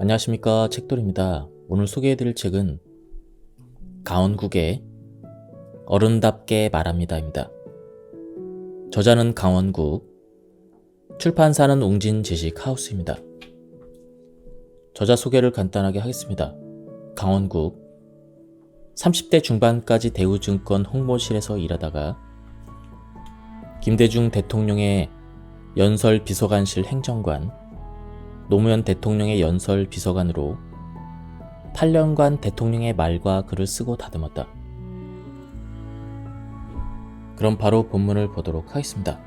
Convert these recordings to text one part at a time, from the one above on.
안녕하십니까, 책돌입니다. 오늘 소개해드릴 책은 강원국의 어른답게 말합니다입니다. 저자는 강원국, 출판사는 웅진지식하우스입니다. 저자 소개를 간단하게 하겠습니다. 강원국, 30대 중반까지 대우증권 홍보실에서 일하다가 김대중 대통령의 연설 비서관실 행정관, 노무현 대통령의 연설 비서관으로 8년간 대통령의 말과 글을 쓰고 다듬었다. 그럼 바로 본문을 보도록 하겠습니다.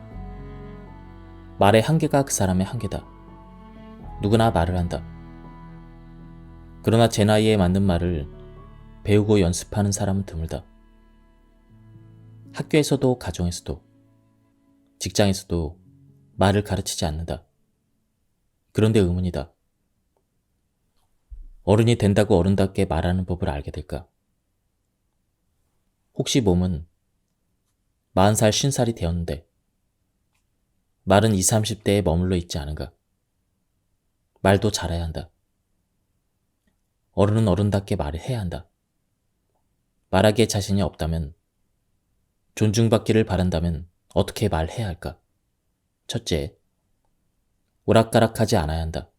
말의 한계가 그 사람의 한계다. 누구나 말을 한다. 그러나 제 나이에 맞는 말을 배우고 연습하는 사람은 드물다. 학교에서도 가정에서도 직장에서도 말을 가르치지 않는다. 그런데 의문이다. 어른이 된다고 어른답게 말하는 법을 알게 될까? 혹시 몸은 40살, 50살이 되었는데 말은 20, 30대에 머물러 있지 않은가? 말도 잘해야 한다. 어른은 어른답게 말을 해야 한다. 말하기에 자신이 없다면, 존중받기를 바란다면 어떻게 말해야 할까? 첫째, 오락가락하지 않아야 한다.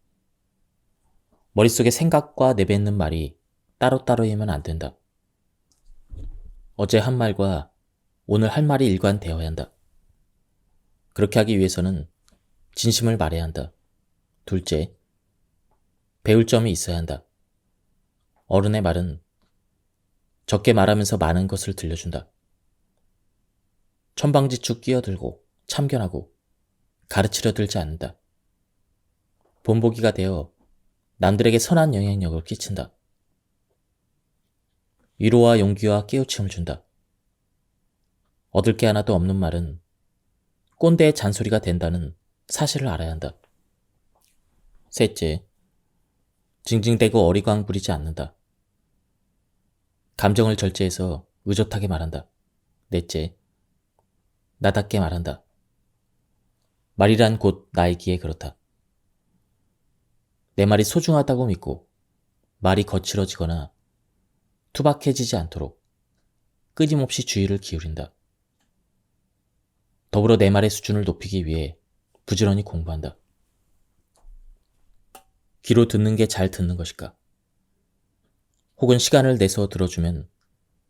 머릿속에 생각과 내뱉는 말이 따로따로이면 안 된다. 어제 한 말과 오늘 할 말이 일관되어야 한다. 그렇게 하기 위해서는 진심을 말해야 한다. 둘째, 배울 점이 있어야 한다. 어른의 말은 적게 말하면서 많은 것을 들려준다. 천방지축 끼어들고 참견하고 가르치려 들지 않는다. 본보기가 되어 남들에게 선한 영향력을 끼친다. 위로와 용기와 깨우침을 준다. 얻을 게 하나도 없는 말은 꼰대의 잔소리가 된다는 사실을 알아야 한다. 셋째, 징징대고 어리광 부리지 않는다. 감정을 절제해서 의젓하게 말한다. 넷째, 나답게 말한다. 말이란 곧 나이기에 그렇다. 내 말이 소중하다고 믿고 말이 거칠어지거나 투박해지지 않도록 끊임없이 주의를 기울인다. 더불어 내 말의 수준을 높이기 위해 부지런히 공부한다. 귀로 듣는 게 잘 듣는 것일까? 혹은 시간을 내서 들어주면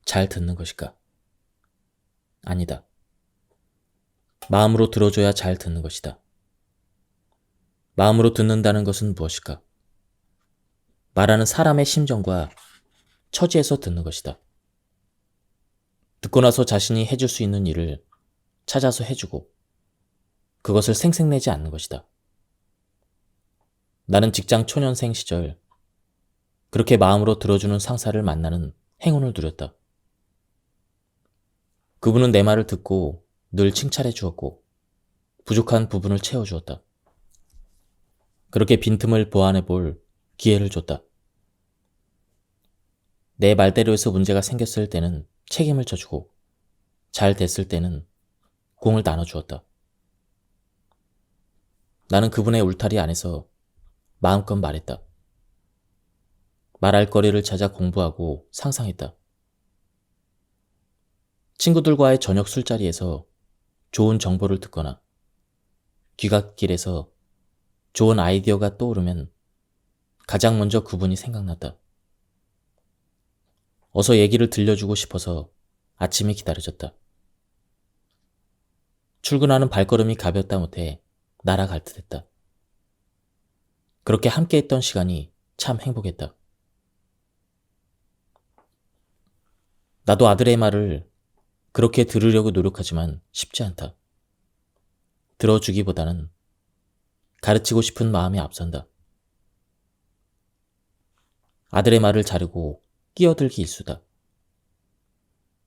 잘 듣는 것일까? 아니다. 마음으로 들어줘야 잘 듣는 것이다. 마음으로 듣는다는 것은 무엇일까? 말하는 사람의 심정과 처지에서 듣는 것이다. 듣고 나서 자신이 해줄 수 있는 일을 찾아서 해주고 그것을 생색내지 않는 것이다. 나는 직장 초년생 시절 그렇게 마음으로 들어주는 상사를 만나는 행운을 누렸다. 그분은 내 말을 듣고 늘 칭찬해 주었고 부족한 부분을 채워주었다. 그렇게 빈틈을 보완해 볼 기회를 줬다. 내 말대로해서 문제가 생겼을 때는 책임을 져주고 잘 됐을 때는 공을 나눠주었다. 나는 그분의 울타리 안에서 마음껏 말했다. 말할 거리를 찾아 공부하고 상상했다. 친구들과의 저녁 술자리에서 좋은 정보를 듣거나 귀갓길에서 좋은 아이디어가 떠오르면 가장 먼저 그분이 생각났다. 어서 얘기를 들려주고 싶어서 아침이 기다려졌다. 출근하는 발걸음이 가볍다 못해 날아갈 듯했다. 그렇게 함께했던 시간이 참 행복했다. 나도 아들의 말을 그렇게 들으려고 노력하지만 쉽지 않다. 들어주기보다는 가르치고 싶은 마음이 앞선다. 아들의 말을 자르고 끼어들기 일수다.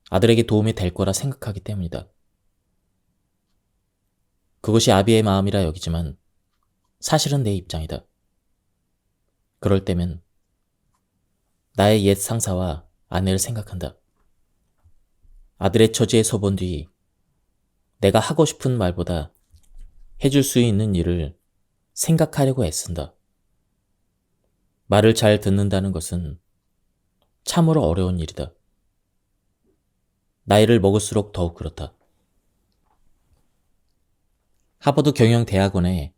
아들에게 도움이 될 거라 생각하기 때문이다. 그것이 아비의 마음이라 여기지만 사실은 내 입장이다. 그럴 때면 나의 옛 상사와 아내를 생각한다. 아들의 처지에 서본 뒤 내가 하고 싶은 말보다 해줄 수 있는 일을 생각하려고 애쓴다. 말을 잘 듣는다는 것은 참으로 어려운 일이다. 나이를 먹을수록 더욱 그렇다. 하버드 경영대학원의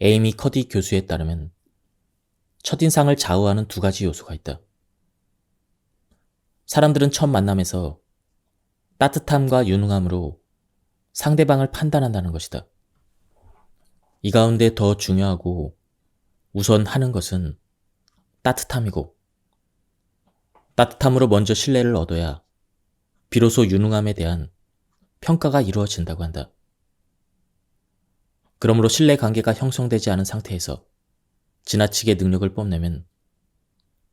에이미 커디 교수에 따르면 첫인상을 좌우하는 두 가지 요소가 있다. 사람들은 첫 만남에서 따뜻함과 유능함으로 상대방을 판단한다는 것이다. 이 가운데 더 중요하고 우선 하는 것은 따뜻함이고, 따뜻함으로 먼저 신뢰를 얻어야 비로소 유능함에 대한 평가가 이루어진다고 한다. 그러므로 신뢰 관계가 형성되지 않은 상태에서 지나치게 능력을 뽐내면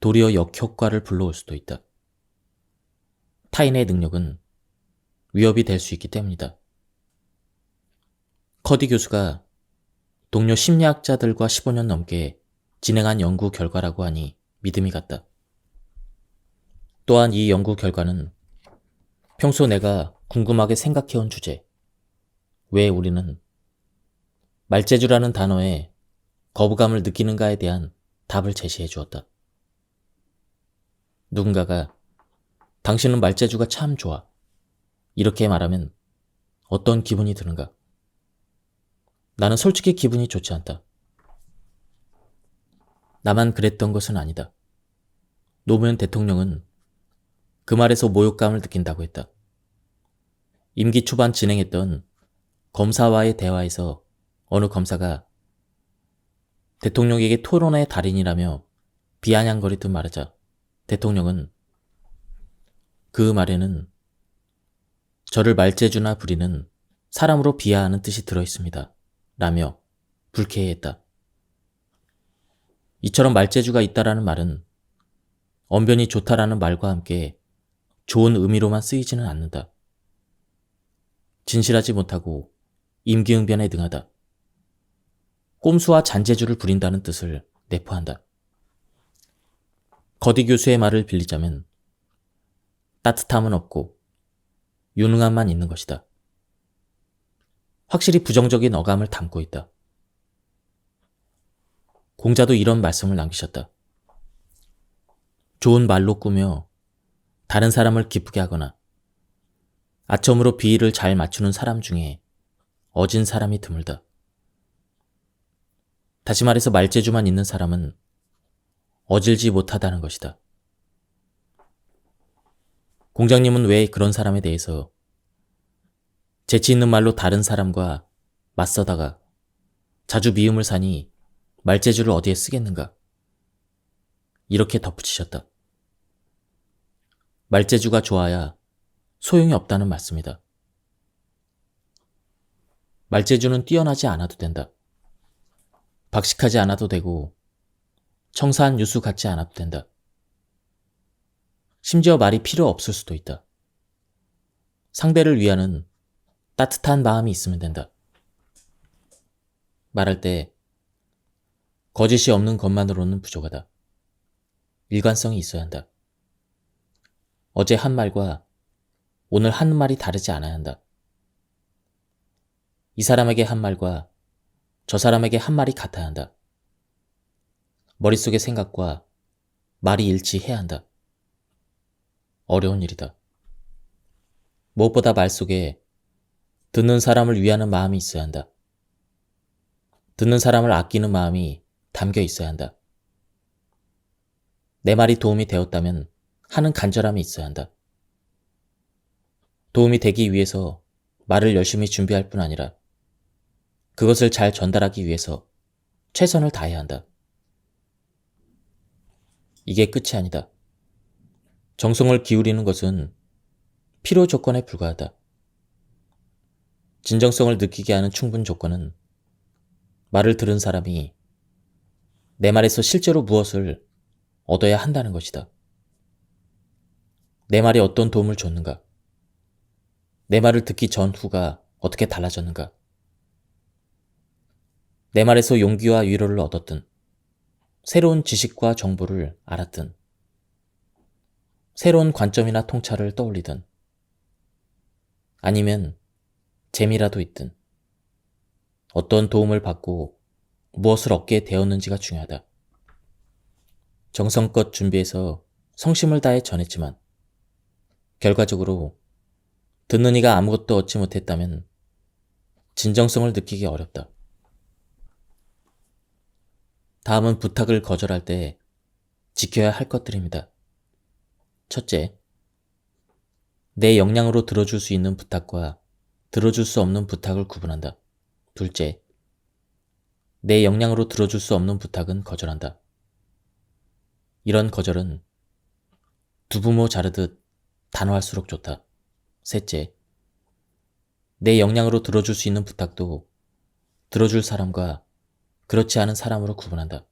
도리어 역효과를 불러올 수도 있다. 타인의 능력은 위협이 될 수 있기 때문이다. 커디 교수가 동료 심리학자들과 15년 넘게 진행한 연구 결과라고 하니 믿음이 갔다. 또한 이 연구 결과는 평소 내가 궁금하게 생각해온 주제, 왜 우리는 말재주라는 단어에 거부감을 느끼는가에 대한 답을 제시해 주었다. 누군가가 당신은 말재주가 참 좋아, 이렇게 말하면 어떤 기분이 드는가? 나는 솔직히 기분이 좋지 않다. 나만 그랬던 것은 아니다. 노무현 대통령은 그 말에서 모욕감을 느낀다고 했다. 임기 초반 진행했던 검사와의 대화에서 어느 검사가 대통령에게 토론의 달인이라며 비아냥거리듯 말하자 대통령은 그 말에는 저를 말재주나 부리는 사람으로 비하하는 뜻이 들어있습니다. 라며 불쾌해했다. 이처럼 말재주가 있다라는 말은 언변이 좋다라는 말과 함께 좋은 의미로만 쓰이지는 않는다. 진실하지 못하고 임기응변에 능하다. 꼼수와 잔재주를 부린다는 뜻을 내포한다. 거디 교수의 말을 빌리자면 따뜻함은 없고 유능함만 있는 것이다. 확실히 부정적인 어감을 담고 있다. 공자도 이런 말씀을 남기셨다. 좋은 말로 꾸며 다른 사람을 기쁘게 하거나 아첨으로 비위를 잘 맞추는 사람 중에 어진 사람이 드물다. 다시 말해서 말재주만 있는 사람은 어질지 못하다는 것이다. 공장님은 왜 그런 사람에 대해서 재치 있는 말로 다른 사람과 맞서다가 자주 미움을 사니 말재주를 어디에 쓰겠는가? 이렇게 덧붙이셨다. 말재주가 좋아야 소용이 없다는 말씀이다. 말재주는 뛰어나지 않아도 된다. 박식하지 않아도 되고 청사한 유수 같지 않아도 된다. 심지어 말이 필요 없을 수도 있다. 상대를 위하는 따뜻한 마음이 있으면 된다. 말할 때 거짓이 없는 것만으로는 부족하다. 일관성이 있어야 한다. 어제 한 말과 오늘 한 말이 다르지 않아야 한다. 이 사람에게 한 말과 저 사람에게 한 말이 같아야 한다. 머릿속의 생각과 말이 일치해야 한다. 어려운 일이다. 무엇보다 말 속에 듣는 사람을 위하는 마음이 있어야 한다. 듣는 사람을 아끼는 마음이 담겨 있어야 한다. 내 말이 도움이 되었다면 하는 간절함이 있어야 한다. 도움이 되기 위해서 말을 열심히 준비할 뿐 아니라 그것을 잘 전달하기 위해서 최선을 다해야 한다. 이게 끝이 아니다. 정성을 기울이는 것은 필요 조건에 불과하다. 진정성을 느끼게 하는 충분 조건은 말을 들은 사람이 내 말에서 실제로 무엇을 얻어야 한다는 것이다. 내 말이 어떤 도움을 줬는가? 내 말을 듣기 전후가 어떻게 달라졌는가? 내 말에서 용기와 위로를 얻었든, 새로운 지식과 정보를 알았든, 새로운 관점이나 통찰을 떠올리든, 아니면 재미라도 있든, 어떤 도움을 받고 무엇을 얻게 되었는지가 중요하다. 정성껏 준비해서 성심을 다해 전했지만 결과적으로 듣는 이가 아무것도 얻지 못했다면 진정성을 느끼기 어렵다. 다음은 부탁을 거절할 때 지켜야 할 것들입니다. 첫째, 내 역량으로 들어줄 수 있는 부탁과 들어줄 수 없는 부탁을 구분한다. 둘째, 내 역량으로 들어줄 수 없는 부탁은 거절한다. 이런 거절은 두 부모 자르듯 단호할수록 좋다. 셋째, 내 역량으로 들어줄 수 있는 부탁도 들어줄 사람과 그렇지 않은 사람으로 구분한다.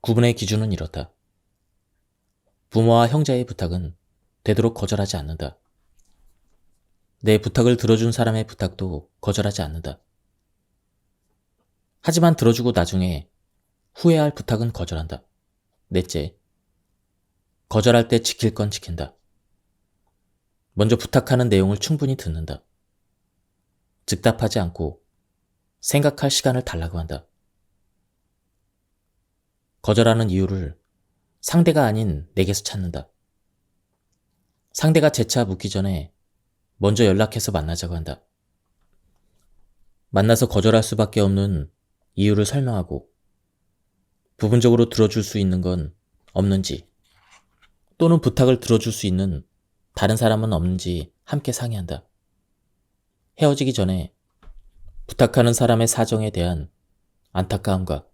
구분의 기준은 이렇다. 부모와 형제의 부탁은 되도록 거절하지 않는다. 내 부탁을 들어준 사람의 부탁도 거절하지 않는다. 하지만 들어주고 나중에 후회할 부탁은 거절한다. 넷째, 거절할 때 지킬 건 지킨다. 먼저 부탁하는 내용을 충분히 듣는다. 즉답하지 않고 생각할 시간을 달라고 한다. 거절하는 이유를 상대가 아닌 내게서 찾는다. 상대가 재차 묻기 전에 먼저 연락해서 만나자고 한다. 만나서 거절할 수밖에 없는 이유를 설명하고 부분적으로 들어줄 수 있는 건 없는지 또는 부탁을 들어줄 수 있는 다른 사람은 없는지 함께 상의한다. 헤어지기 전에 부탁하는 사람의 사정에 대한 안타까움과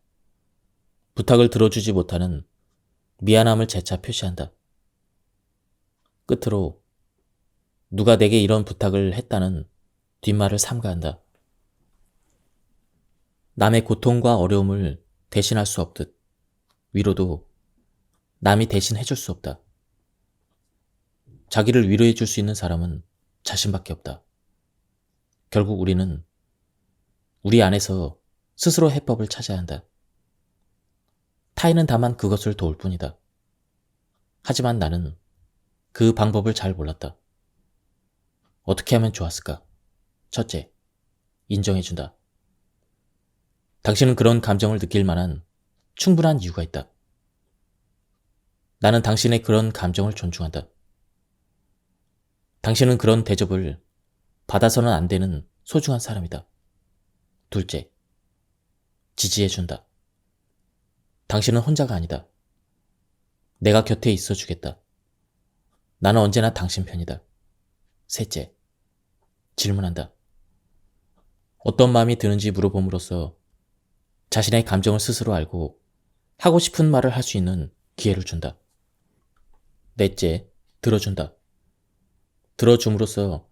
부탁을 들어주지 못하는 미안함을 재차 표시한다. 끝으로 누가 내게 이런 부탁을 했다는 뒷말을 삼가한다. 남의 고통과 어려움을 대신할 수 없듯 위로도 남이 대신 해줄 수 없다. 자기를 위로해 줄 수 있는 사람은 자신밖에 없다. 결국 우리는 우리 안에서 스스로 해법을 찾아야 한다. 타인은 다만 그것을 도울 뿐이다. 하지만 나는 그 방법을 잘 몰랐다. 어떻게 하면 좋았을까? 첫째, 인정해준다. 당신은 그런 감정을 느낄 만한 충분한 이유가 있다. 나는 당신의 그런 감정을 존중한다. 당신은 그런 대접을 받아서는 안 되는 소중한 사람이다. 둘째, 지지해준다. 당신은 혼자가 아니다. 내가 곁에 있어 주겠다. 나는 언제나 당신 편이다. 셋째, 질문한다. 어떤 마음이 드는지 물어봄으로써 자신의 감정을 스스로 알고 하고 싶은 말을 할 수 있는 기회를 준다. 넷째, 들어준다. 들어줌으로써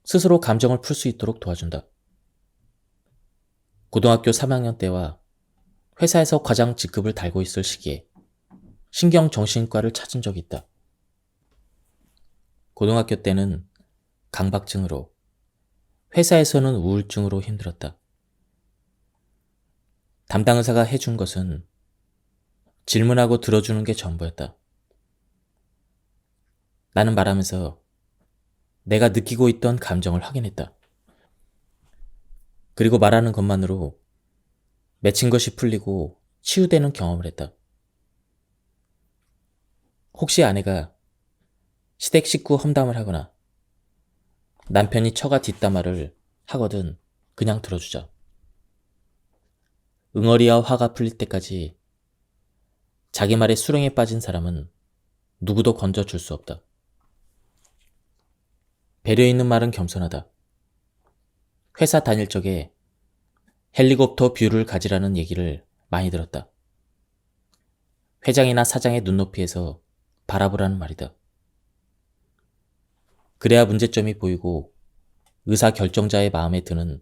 스스로 감정을 풀 수 있도록 도와준다. 고등학교 3학년 때와 회사에서 과장 직급을 달고 있을 시기에 신경정신과를 찾은 적이 있다. 고등학교 때는 강박증으로, 회사에서는 우울증으로 힘들었다. 담당 의사가 해준 것은 질문하고 들어주는 게 전부였다. 나는 말하면서 내가 느끼고 있던 감정을 확인했다. 그리고 말하는 것만으로 맺힌 것이 풀리고 치유되는 경험을 했다. 혹시 아내가 시댁 식구 험담을 하거나 남편이 처가 뒷담화를 하거든 그냥 들어주자. 응어리와 화가 풀릴 때까지 자기 말에 수렁에 빠진 사람은 누구도 건져줄 수 없다. 배려 있는 말은 겸손하다. 회사 다닐 적에 헬리콥터 뷰를 가지라는 얘기를 많이 들었다. 회장이나 사장의 눈높이에서 바라보라는 말이다. 그래야 문제점이 보이고 의사 결정자의 마음에 드는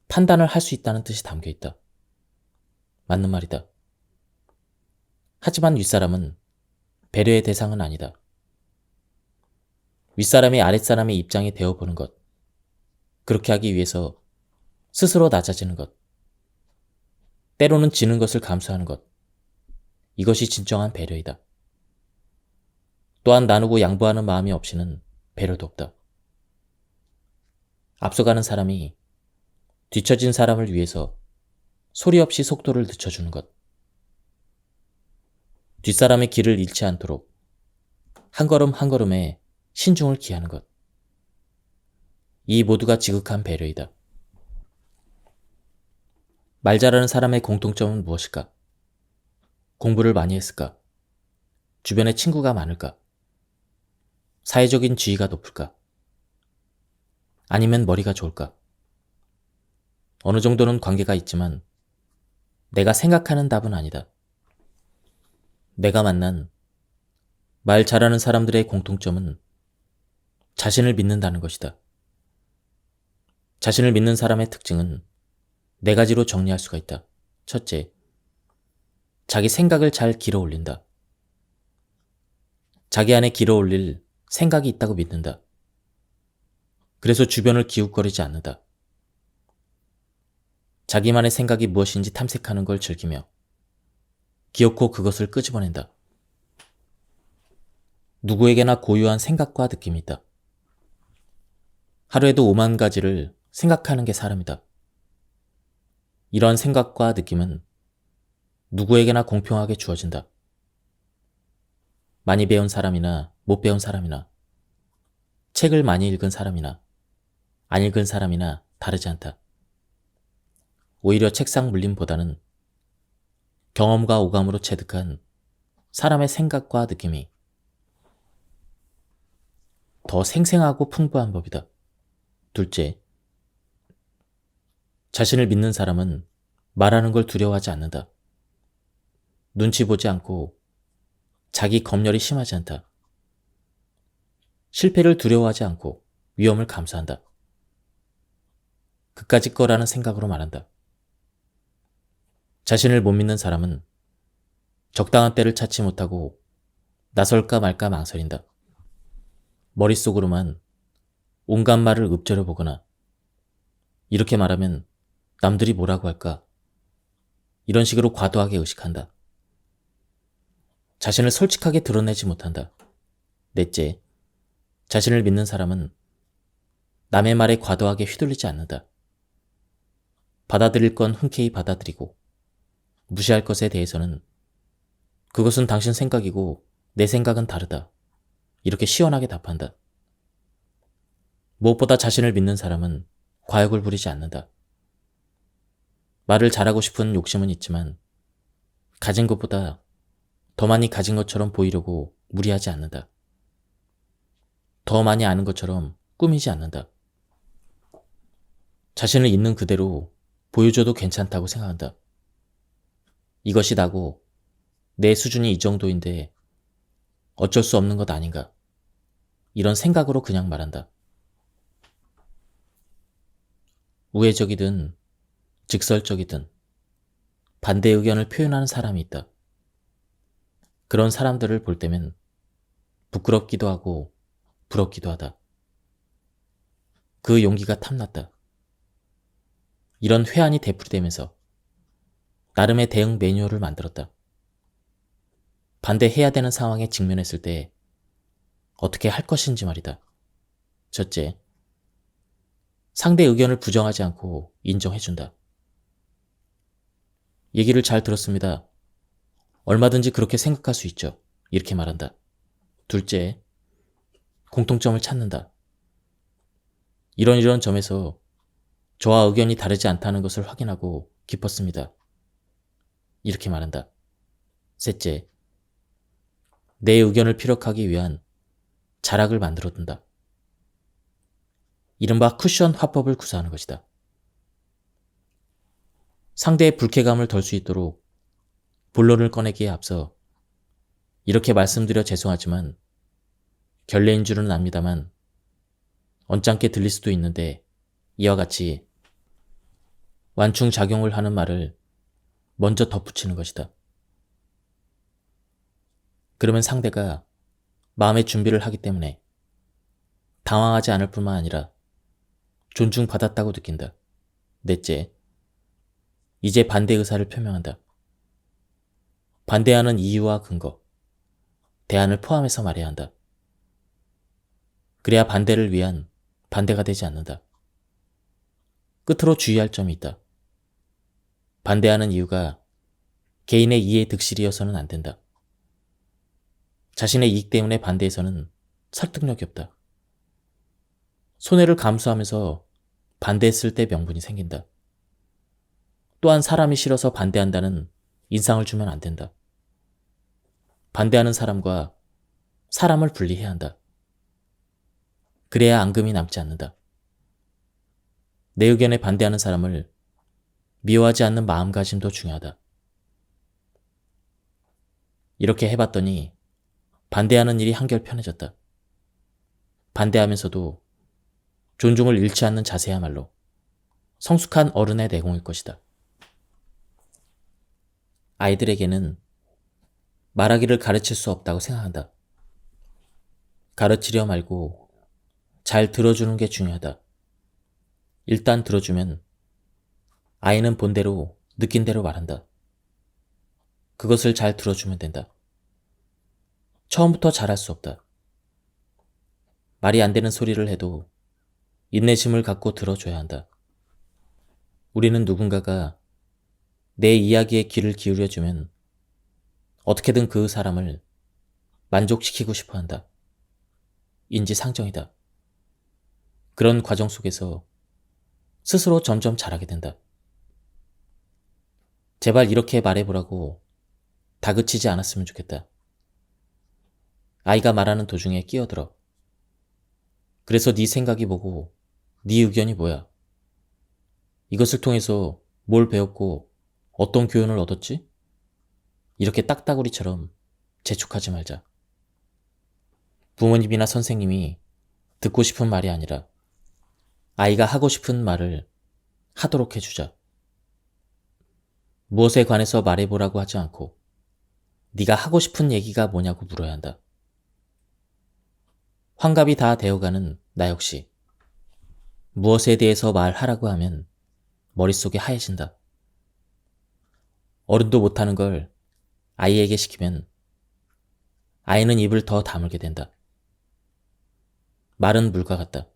판단을 할 수 있다는 뜻이 담겨 있다. 맞는 말이다. 하지만 윗사람은 배려의 대상은 아니다. 윗사람이 아랫사람의 입장이 되어보는 것, 그렇게 하기 위해서 스스로 낮아지는 것, 때로는 지는 것을 감수하는 것, 이것이 진정한 배려이다. 또한 나누고 양보하는 마음이 없이는 배려도 없다. 앞서가는 사람이 뒤처진 사람을 위해서 소리 없이 속도를 늦춰주는 것, 뒷사람의 길을 잃지 않도록 한 걸음 한 걸음에 신중을 기하는 것. 이 모두가 지극한 배려이다. 말 잘하는 사람의 공통점은 무엇일까? 공부를 많이 했을까? 주변에 친구가 많을까? 사회적인 지위가 높을까? 아니면 머리가 좋을까? 어느 정도는 관계가 있지만 내가 생각하는 답은 아니다. 내가 만난 말 잘하는 사람들의 공통점은 자신을 믿는다는 것이다. 자신을 믿는 사람의 특징은 네 가지로 정리할 수가 있다. 첫째, 자기 생각을 잘 길어 올린다. 자기 안에 길어 올릴 생각이 있다고 믿는다. 그래서 주변을 기웃거리지 않는다. 자기만의 생각이 무엇인지 탐색하는 걸 즐기며 기어코 그것을 끄집어낸다. 누구에게나 고유한 생각과 느낌이 있다. 하루에도 5만 가지를 생각하는 게 사람이다. 이러한 생각과 느낌은 누구에게나 공평하게 주어진다. 많이 배운 사람이나 못 배운 사람이나 책을 많이 읽은 사람이나 안 읽은 사람이나 다르지 않다. 오히려 책상 물림보다는 경험과 오감으로 체득한 사람의 생각과 느낌이 더 생생하고 풍부한 법이다. 둘째, 자신을 믿는 사람은 말하는 걸 두려워하지 않는다. 눈치 보지 않고 자기 검열이 심하지 않다. 실패를 두려워하지 않고 위험을 감수한다. 그까짓 거라는 생각으로 말한다. 자신을 못 믿는 사람은 적당한 때를 찾지 못하고 나설까 말까 망설인다. 머릿속으로만 온갖 말을 읊조려 보거나 이렇게 말하면 남들이 뭐라고 할까? 이런 식으로 과도하게 의식한다. 자신을 솔직하게 드러내지 못한다. 넷째, 자신을 믿는 사람은 남의 말에 과도하게 휘둘리지 않는다. 받아들일 건 흔쾌히 받아들이고 무시할 것에 대해서는 그것은 당신 생각이고 내 생각은 다르다. 이렇게 시원하게 답한다. 무엇보다 자신을 믿는 사람은 과욕을 부리지 않는다. 말을 잘하고 싶은 욕심은 있지만 가진 것보다 더 많이 가진 것처럼 보이려고 무리하지 않는다. 더 많이 아는 것처럼 꾸미지 않는다. 자신을 있는 그대로 보여줘도 괜찮다고 생각한다. 이것이 나고 내 수준이 이 정도인데 어쩔 수 없는 것 아닌가. 이런 생각으로 그냥 말한다. 우회적이든 직설적이든 반대 의견을 표현하는 사람이 있다. 그런 사람들을 볼 때면 부끄럽기도 하고 부럽기도 하다. 그 용기가 탐났다. 이런 회한이 되풀이되면서 나름의 대응 매뉴얼을 만들었다. 반대해야 되는 상황에 직면했을 때 어떻게 할 것인지 말이다. 첫째, 상대 의견을 부정하지 않고 인정해준다. 얘기를 잘 들었습니다. 얼마든지 그렇게 생각할 수 있죠. 이렇게 말한다. 둘째, 공통점을 찾는다. 이런 점에서 저와 의견이 다르지 않다는 것을 확인하고 기뻤습니다. 이렇게 말한다. 셋째, 내 의견을 피력하기 위한 자락을 만들어둔다. 이른바 쿠션 화법을 구사하는 것이다. 상대의 불쾌감을 덜 수 있도록 본론을 꺼내기에 앞서 이렇게 말씀드려 죄송하지만 결례인 줄은 압니다만 언짢게 들릴 수도 있는데 이와 같이 완충작용을 하는 말을 먼저 덧붙이는 것이다. 그러면 상대가 마음의 준비를 하기 때문에 당황하지 않을 뿐만 아니라 존중받았다고 느낀다. 넷째, 이제 반대 의사를 표명한다. 반대하는 이유와 근거, 대안을 포함해서 말해야 한다. 그래야 반대를 위한 반대가 되지 않는다. 끝으로 주의할 점이 있다. 반대하는 이유가 개인의 이해 득실이어서는 안 된다. 자신의 이익 때문에 반대해서는 설득력이 없다. 손해를 감수하면서 반대했을 때 명분이 생긴다. 또한 사람이 싫어서 반대한다는 인상을 주면 안 된다. 반대하는 사람과 사람을 분리해야 한다. 그래야 앙금이 남지 않는다. 내 의견에 반대하는 사람을 미워하지 않는 마음가짐도 중요하다. 이렇게 해봤더니 반대하는 일이 한결 편해졌다. 반대하면서도 존중을 잃지 않는 자세야말로 성숙한 어른의 내공일 것이다. 아이들에게는 말하기를 가르칠 수 없다고 생각한다. 가르치려 말고 잘 들어주는 게 중요하다. 일단 들어주면 아이는 본대로 느낀 대로 말한다. 그것을 잘 들어주면 된다. 처음부터 잘할 수 없다. 말이 안 되는 소리를 해도 인내심을 갖고 들어줘야 한다. 우리는 누군가가 내 이야기에 귀를 기울여주면 어떻게든 그 사람을 만족시키고 싶어 한다. 인지상정이다. 그런 과정 속에서 스스로 점점 잘하게 된다. 제발 이렇게 말해보라고 다그치지 않았으면 좋겠다. 아이가 말하는 도중에 끼어들어. 그래서 네 생각이 뭐고 네 의견이 뭐야? 이것을 통해서 뭘 배웠고 어떤 교훈을 얻었지? 이렇게 딱따구리처럼 재촉하지 말자. 부모님이나 선생님이 듣고 싶은 말이 아니라 아이가 하고 싶은 말을 하도록 해주자. 무엇에 관해서 말해보라고 하지 않고 네가 하고 싶은 얘기가 뭐냐고 물어야 한다. 환갑이 다 되어가는 나 역시 무엇에 대해서 말하라고 하면 머릿속이 하얘진다. 어른도 못하는 걸 아이에게 시키면 아이는 입을 더 다물게 된다. 말은 물과 같다.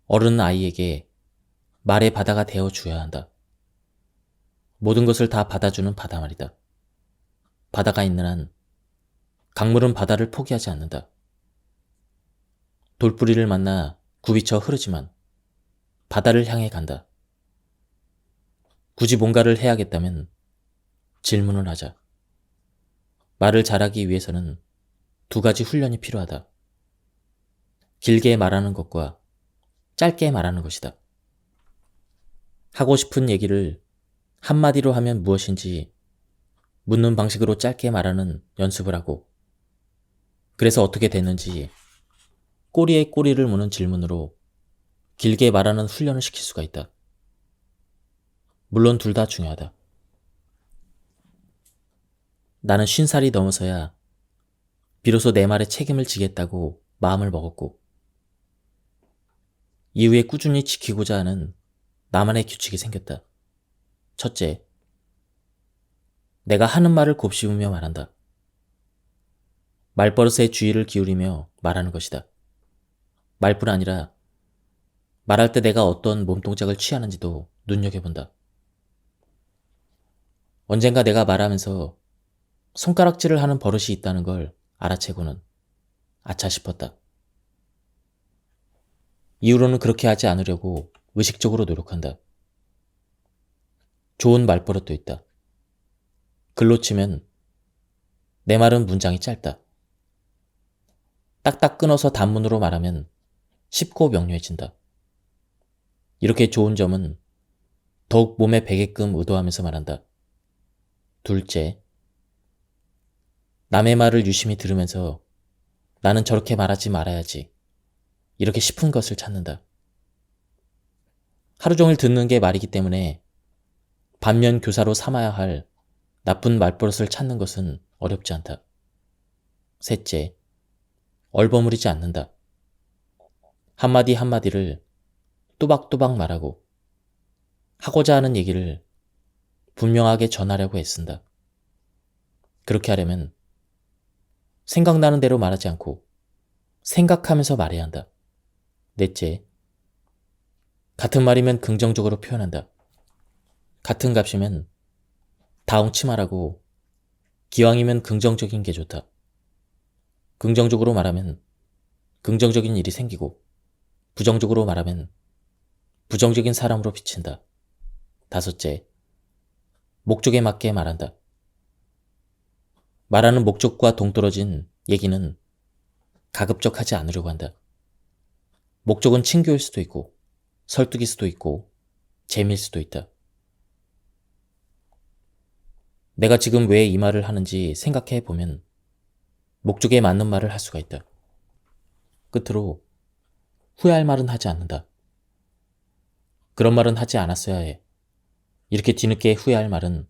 어른은 아이에게 말의 바다가 되어줘야 한다. 모든 것을 다 받아주는 바다 말이다. 바다가 있는 한 강물은 바다를 포기하지 않는다. 돌뿌리를 만나 굽이쳐 흐르지만 바다를 향해 간다. 굳이 뭔가를 해야겠다면 질문을 하자. 말을 잘하기 위해서는 두 가지 훈련이 필요하다. 길게 말하는 것과 짧게 말하는 것이다. 하고 싶은 얘기를 한마디로 하면 무엇인지 묻는 방식으로 짧게 말하는 연습을 하고, 그래서 어떻게 됐는지 꼬리에 꼬리를 무는 질문으로 길게 말하는 훈련을 시킬 수가 있다. 물론 둘 다 중요하다. 나는 50살이 넘어서야 비로소 내 말에 책임을 지겠다고 마음을 먹었고, 이후에 꾸준히 지키고자 하는 나만의 규칙이 생겼다. 첫째, 내가 하는 말을 곱씹으며 말한다. 말버릇에 주의를 기울이며 말하는 것이다. 말뿐 아니라 말할 때 내가 어떤 몸동작을 취하는지도 눈여겨본다. 언젠가 내가 말하면서 손가락질을 하는 버릇이 있다는 걸 알아채고는 아차 싶었다. 이후로는 그렇게 하지 않으려고 의식적으로 노력한다. 좋은 말버릇도 있다. 글로 치면 내 말은 문장이 짧다. 딱딱 끊어서 단문으로 말하면 쉽고 명료해진다. 이렇게 좋은 점은 더욱 몸에 배게끔 의도하면서 말한다. 둘째, 남의 말을 유심히 들으면서 나는 저렇게 말하지 말아야지, 이렇게 싶은 것을 찾는다. 하루 종일 듣는 게 말이기 때문에 반면 교사로 삼아야 할 나쁜 말버릇을 찾는 것은 어렵지 않다. 셋째, 얼버무리지 않는다. 한마디 한마디를 또박또박 말하고 하고자 하는 얘기를 분명하게 전하려고 애쓴다. 그렇게 하려면 생각나는 대로 말하지 않고 생각하면서 말해야 한다. 넷째, 같은 말이면 긍정적으로 표현한다. 같은 값이면 다 엉치 말하고 기왕이면 긍정적인 게 좋다. 긍정적으로 말하면 긍정적인 일이 생기고, 부정적으로 말하면 부정적인 사람으로 비친다. 다섯째, 목적에 맞게 말한다. 말하는 목적과 동떨어진 얘기는 가급적 하지 않으려고 한다. 목적은 친교일 수도 있고, 설득일 수도 있고, 재미일 수도 있다. 내가 지금 왜 이 말을 하는지 생각해 보면 목적에 맞는 말을 할 수가 있다. 끝으로 후회할 말은 하지 않는다. 그런 말은 하지 않았어야 해. 이렇게 뒤늦게 후회할 말은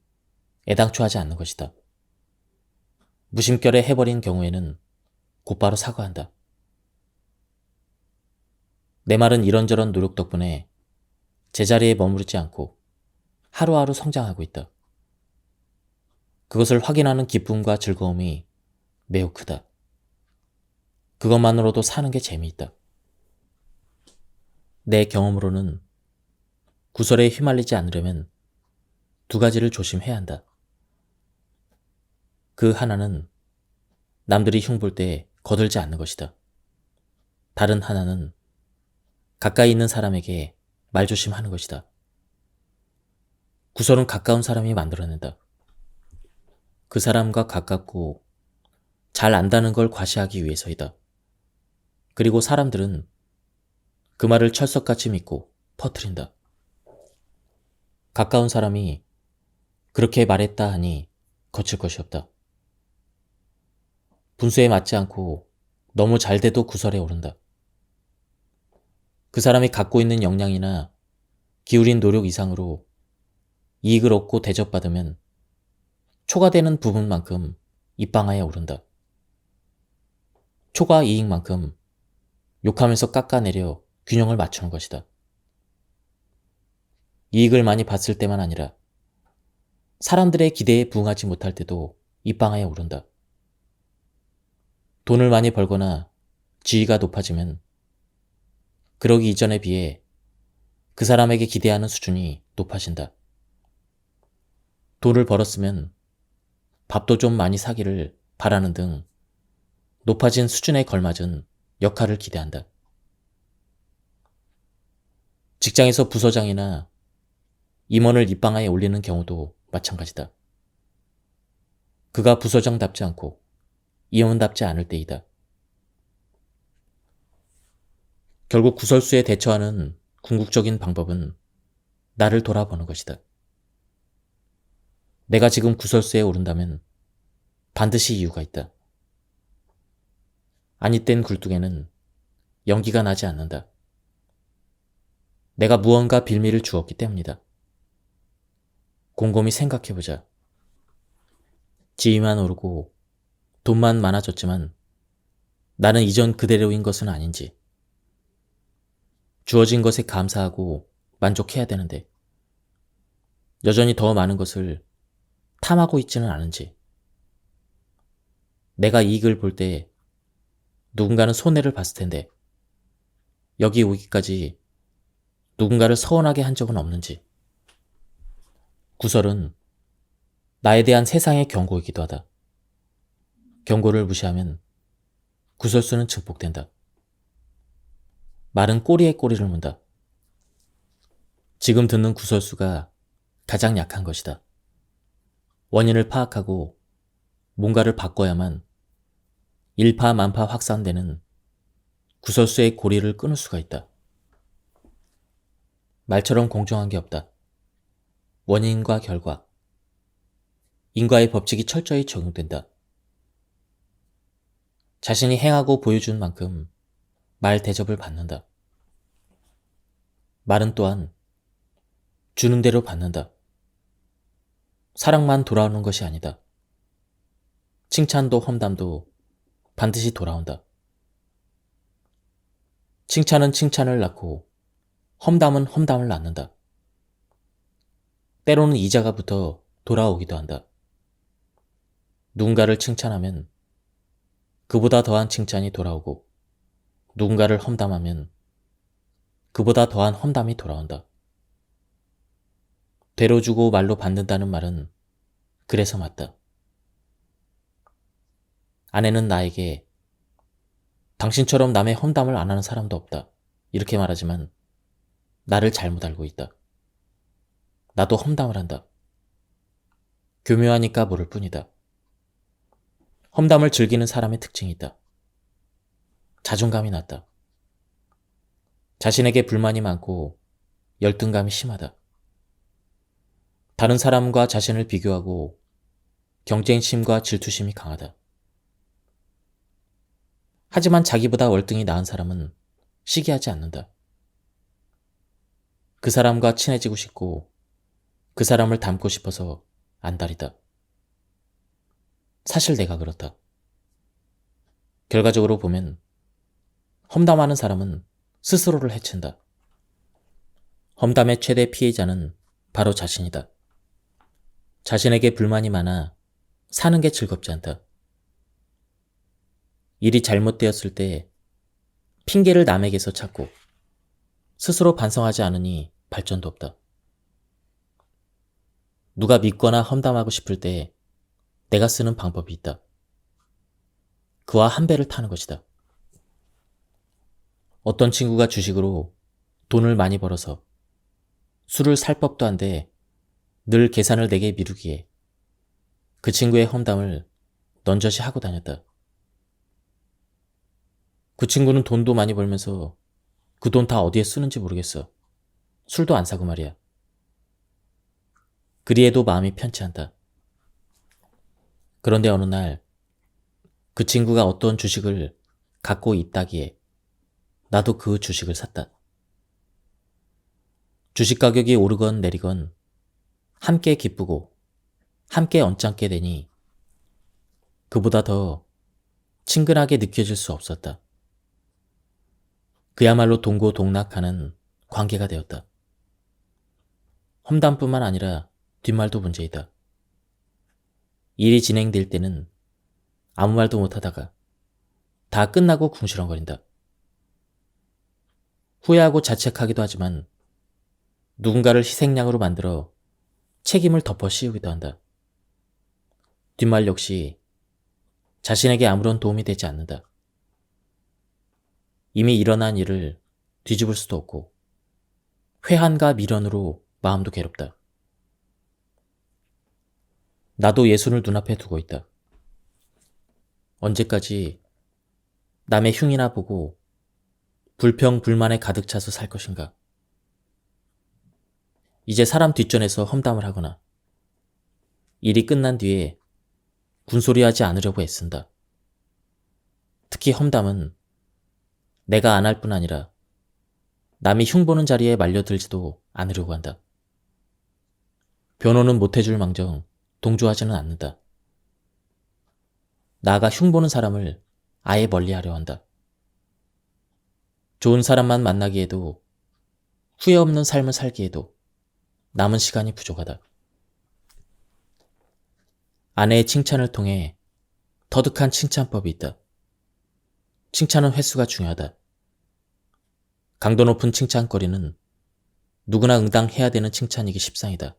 애당초 하지 않는 것이다. 무심결에 해버린 경우에는 곧바로 사과한다. 내 말은 이런저런 노력 덕분에 제자리에 머무르지 않고 하루하루 성장하고 있다. 그것을 확인하는 기쁨과 즐거움이 매우 크다. 그것만으로도 사는 게 재미있다. 내 경험으로는 구설에 휘말리지 않으려면 두 가지를 조심해야 한다. 그 하나는 남들이 흉볼 때 거들지 않는 것이다. 다른 하나는 가까이 있는 사람에게 말조심하는 것이다. 구설은 가까운 사람이 만들어낸다. 그 사람과 가깝고 잘 안다는 걸 과시하기 위해서이다. 그리고 사람들은 그 말을 철석같이 믿고 퍼뜨린다. 가까운 사람이 그렇게 말했다 하니 거칠 것이 없다. 분수에 맞지 않고 너무 잘 돼도 구설에 오른다. 그 사람이 갖고 있는 역량이나 기울인 노력 이상으로 이익을 얻고 대접받으면 초과되는 부분만큼 입방아에 오른다. 초과 이익만큼 욕하면서 깎아내려 균형을 맞추는 것이다. 이익을 많이 봤을 때만 아니라 사람들의 기대에 부응하지 못할 때도 입방아에 오른다. 돈을 많이 벌거나 지위가 높아지면 그러기 이전에 비해 그 사람에게 기대하는 수준이 높아진다. 돈을 벌었으면 밥도 좀 많이 사기를 바라는 등 높아진 수준에 걸맞은 역할을 기대한다. 직장에서 부서장이나 임원을 입방아에 올리는 경우도 마찬가지다. 그가 부서장답지 않고 임원답지 않을 때이다. 결국 구설수에 대처하는 궁극적인 방법은 나를 돌아보는 것이다. 내가 지금 구설수에 오른다면 반드시 이유가 있다. 아니 땐 굴뚝에는 연기가 나지 않는다. 내가 무언가 빌미를 주었기 때문이다. 곰곰이 생각해보자. 지위만 오르고 돈만 많아졌지만 나는 이전 그대로인 것은 아닌지, 주어진 것에 감사하고 만족해야 되는데 여전히 더 많은 것을 탐하고 있지는 않은지, 내가 이익을 볼 때 누군가는 손해를 봤을 텐데 여기 오기까지 누군가를 서운하게 한 적은 없는지. 구설은 나에 대한 세상의 경고이기도 하다. 경고를 무시하면 구설수는 증폭된다. 말은 꼬리에 꼬리를 문다. 지금 듣는 구설수가 가장 약한 것이다. 원인을 파악하고 뭔가를 바꿔야만 일파만파 확산되는 구설수의 고리를 끊을 수가 있다. 말처럼 공정한 게 없다. 원인과 결과, 인과의 법칙이 철저히 적용된다. 자신이 행하고 보여준 만큼 말 대접을 받는다. 말은 또한 주는 대로 받는다. 사랑만 돌아오는 것이 아니다. 칭찬도 험담도 반드시 돌아온다. 칭찬은 칭찬을 낳고 험담은 험담을 낳는다. 때로는 이자가 붙어 돌아오기도 한다. 누군가를 칭찬하면 그보다 더한 칭찬이 돌아오고, 누군가를 험담하면 그보다 더한 험담이 돌아온다. 되로 주고 말로 받는다는 말은 그래서 맞다. 아내는 나에게 당신처럼 남의 험담을 안 하는 사람도 없다. 이렇게 말하지만 나를 잘못 알고 있다. 나도 험담을 한다. 교묘하니까 모를 뿐이다. 험담을 즐기는 사람의 특징이 있다. 자존감이 낮다. 자신에게 불만이 많고 열등감이 심하다. 다른 사람과 자신을 비교하고 경쟁심과 질투심이 강하다. 하지만 자기보다 월등히 나은 사람은 시기하지 않는다. 그 사람과 친해지고 싶고 그 사람을 닮고 싶어서 안달이다. 사실 내가 그렇다. 결과적으로 보면 험담하는 사람은 스스로를 해친다. 험담의 최대 피해자는 바로 자신이다. 자신에게 불만이 많아 사는 게 즐겁지 않다. 일이 잘못되었을 때 핑계를 남에게서 찾고 스스로 반성하지 않으니 발전도 없다. 누가 믿거나 험담하고 싶을 때 내가 쓰는 방법이 있다. 그와 한 배를 타는 것이다. 어떤 친구가 주식으로 돈을 많이 벌어서 술을 살 법도 한데 늘 계산을 내게 미루기에 그 친구의 험담을 넌저시 하고 다녔다. 그 친구는 돈도 많이 벌면서 그 돈 다 어디에 쓰는지 모르겠어. 술도 안 사고 말이야. 그리해도 마음이 편치 않다. 그런데 어느 날 그 친구가 어떤 주식을 갖고 있다기에 나도 그 주식을 샀다. 주식 가격이 오르건 내리건 함께 기쁘고 함께 언짢게 되니 그보다 더 친근하게 느껴질 수 없었다. 그야말로 동고동락하는 관계가 되었다. 험담뿐만 아니라 뒷말도 문제이다. 일이 진행될 때는 아무 말도 못하다가 다 끝나고 궁시렁거린다. 후회하고 자책하기도 하지만 누군가를 희생양으로 만들어 책임을 덮어 씌우기도 한다. 뒷말 역시 자신에게 아무런 도움이 되지 않는다. 이미 일어난 일을 뒤집을 수도 없고 회한과 미련으로 마음도 괴롭다. 나도 예순을 눈앞에 두고 있다. 언제까지 남의 흉이나 보고 불평, 불만에 가득 차서 살 것인가? 이제 사람 뒷전에서 험담을 하거나 일이 끝난 뒤에 군소리하지 않으려고 애쓴다. 특히 험담은 내가 안 할 뿐 아니라 남이 흉보는 자리에 말려들지도 않으려고 한다. 변호는 못해줄 망정 동조하지는 않는다. 나가 흉보는 사람을 아예 멀리하려 한다. 좋은 사람만 만나기에도 후회 없는 삶을 살기에도 남은 시간이 부족하다. 아내의 칭찬을 통해 터득한 칭찬법이 있다. 칭찬은 횟수가 중요하다. 강도 높은 칭찬거리는 누구나 응당해야 되는 칭찬이기 십상이다.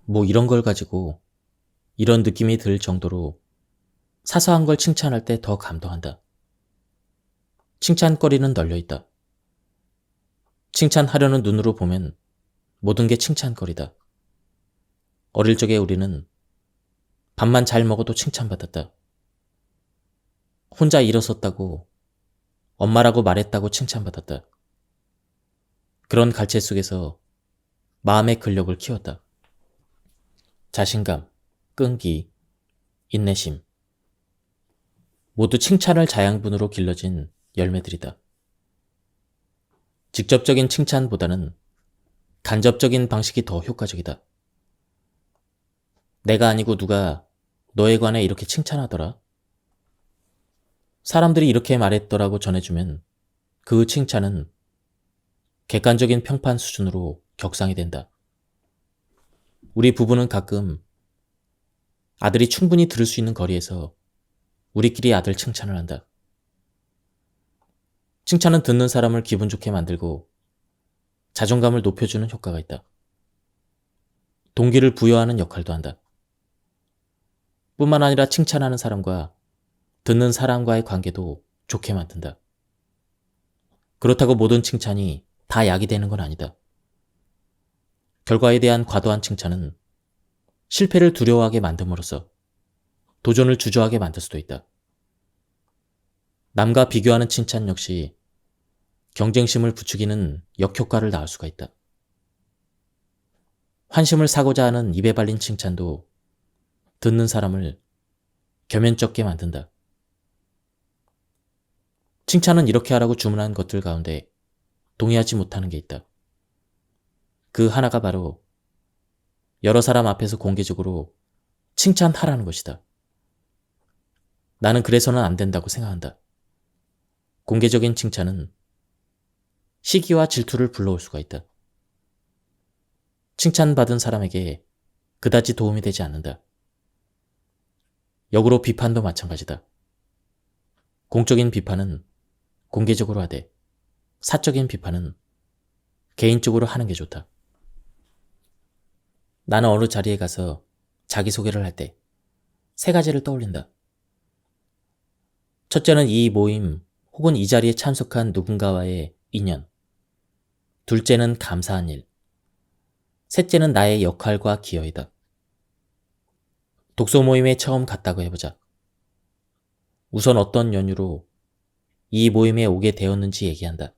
뭐 이런 걸 가지고 이런 느낌이 들 정도로 사소한 걸 칭찬할 때 더 감동한다. 칭찬거리는 널려있다. 칭찬하려는 눈으로 보면 모든 게 칭찬거리다. 어릴 적에 우리는 밥만 잘 먹어도 칭찬받았다. 혼자 일어섰다고 엄마라고 말했다고 칭찬받았다. 그런 갈채 속에서 마음의 근력을 키웠다. 자신감, 끈기, 인내심. 모두 칭찬을 자양분으로 길러진 열매들이다. 직접적인 칭찬보다는 간접적인 방식이 더 효과적이다. 내가 아니고 누가 너에 관해 이렇게 칭찬하더라? 사람들이 이렇게 말했더라고 전해주면 그 칭찬은 객관적인 평판 수준으로 격상이 된다. 우리 부부는 가끔 아들이 충분히 들을 수 있는 거리에서 우리끼리 아들 칭찬을 한다. 칭찬은 듣는 사람을 기분 좋게 만들고 자존감을 높여주는 효과가 있다. 동기를 부여하는 역할도 한다. 뿐만 아니라 칭찬하는 사람과 듣는 사람과의 관계도 좋게 만든다. 그렇다고 모든 칭찬이 다 약이 되는 건 아니다. 결과에 대한 과도한 칭찬은 실패를 두려워하게 만듦으로써 도전을 주저하게 만들 수도 있다. 남과 비교하는 칭찬 역시 경쟁심을 부추기는 역효과를 낳을 수가 있다. 환심을 사고자 하는 입에 발린 칭찬도 듣는 사람을 겸연쩍게 만든다. 칭찬은 이렇게 하라고 주문한 것들 가운데 동의하지 못하는 게 있다. 그 하나가 바로 여러 사람 앞에서 공개적으로 칭찬하라는 것이다. 나는 그래서는 안 된다고 생각한다. 공개적인 칭찬은 시기와 질투를 불러올 수가 있다. 칭찬받은 사람에게 그다지 도움이 되지 않는다. 역으로 비판도 마찬가지다. 공적인 비판은 공개적으로 하되 사적인 비판은 개인적으로 하는 게 좋다. 나는 어느 자리에 가서 자기소개를 할 때 세 가지를 떠올린다. 첫째는 이 모임 혹은 이 자리에 참석한 누군가와의 인연. 둘째는 감사한 일. 셋째는 나의 역할과 기여이다. 독서 모임에 처음 갔다고 해보자. 우선 어떤 연유로 이 모임에 오게 되었는지 얘기한다.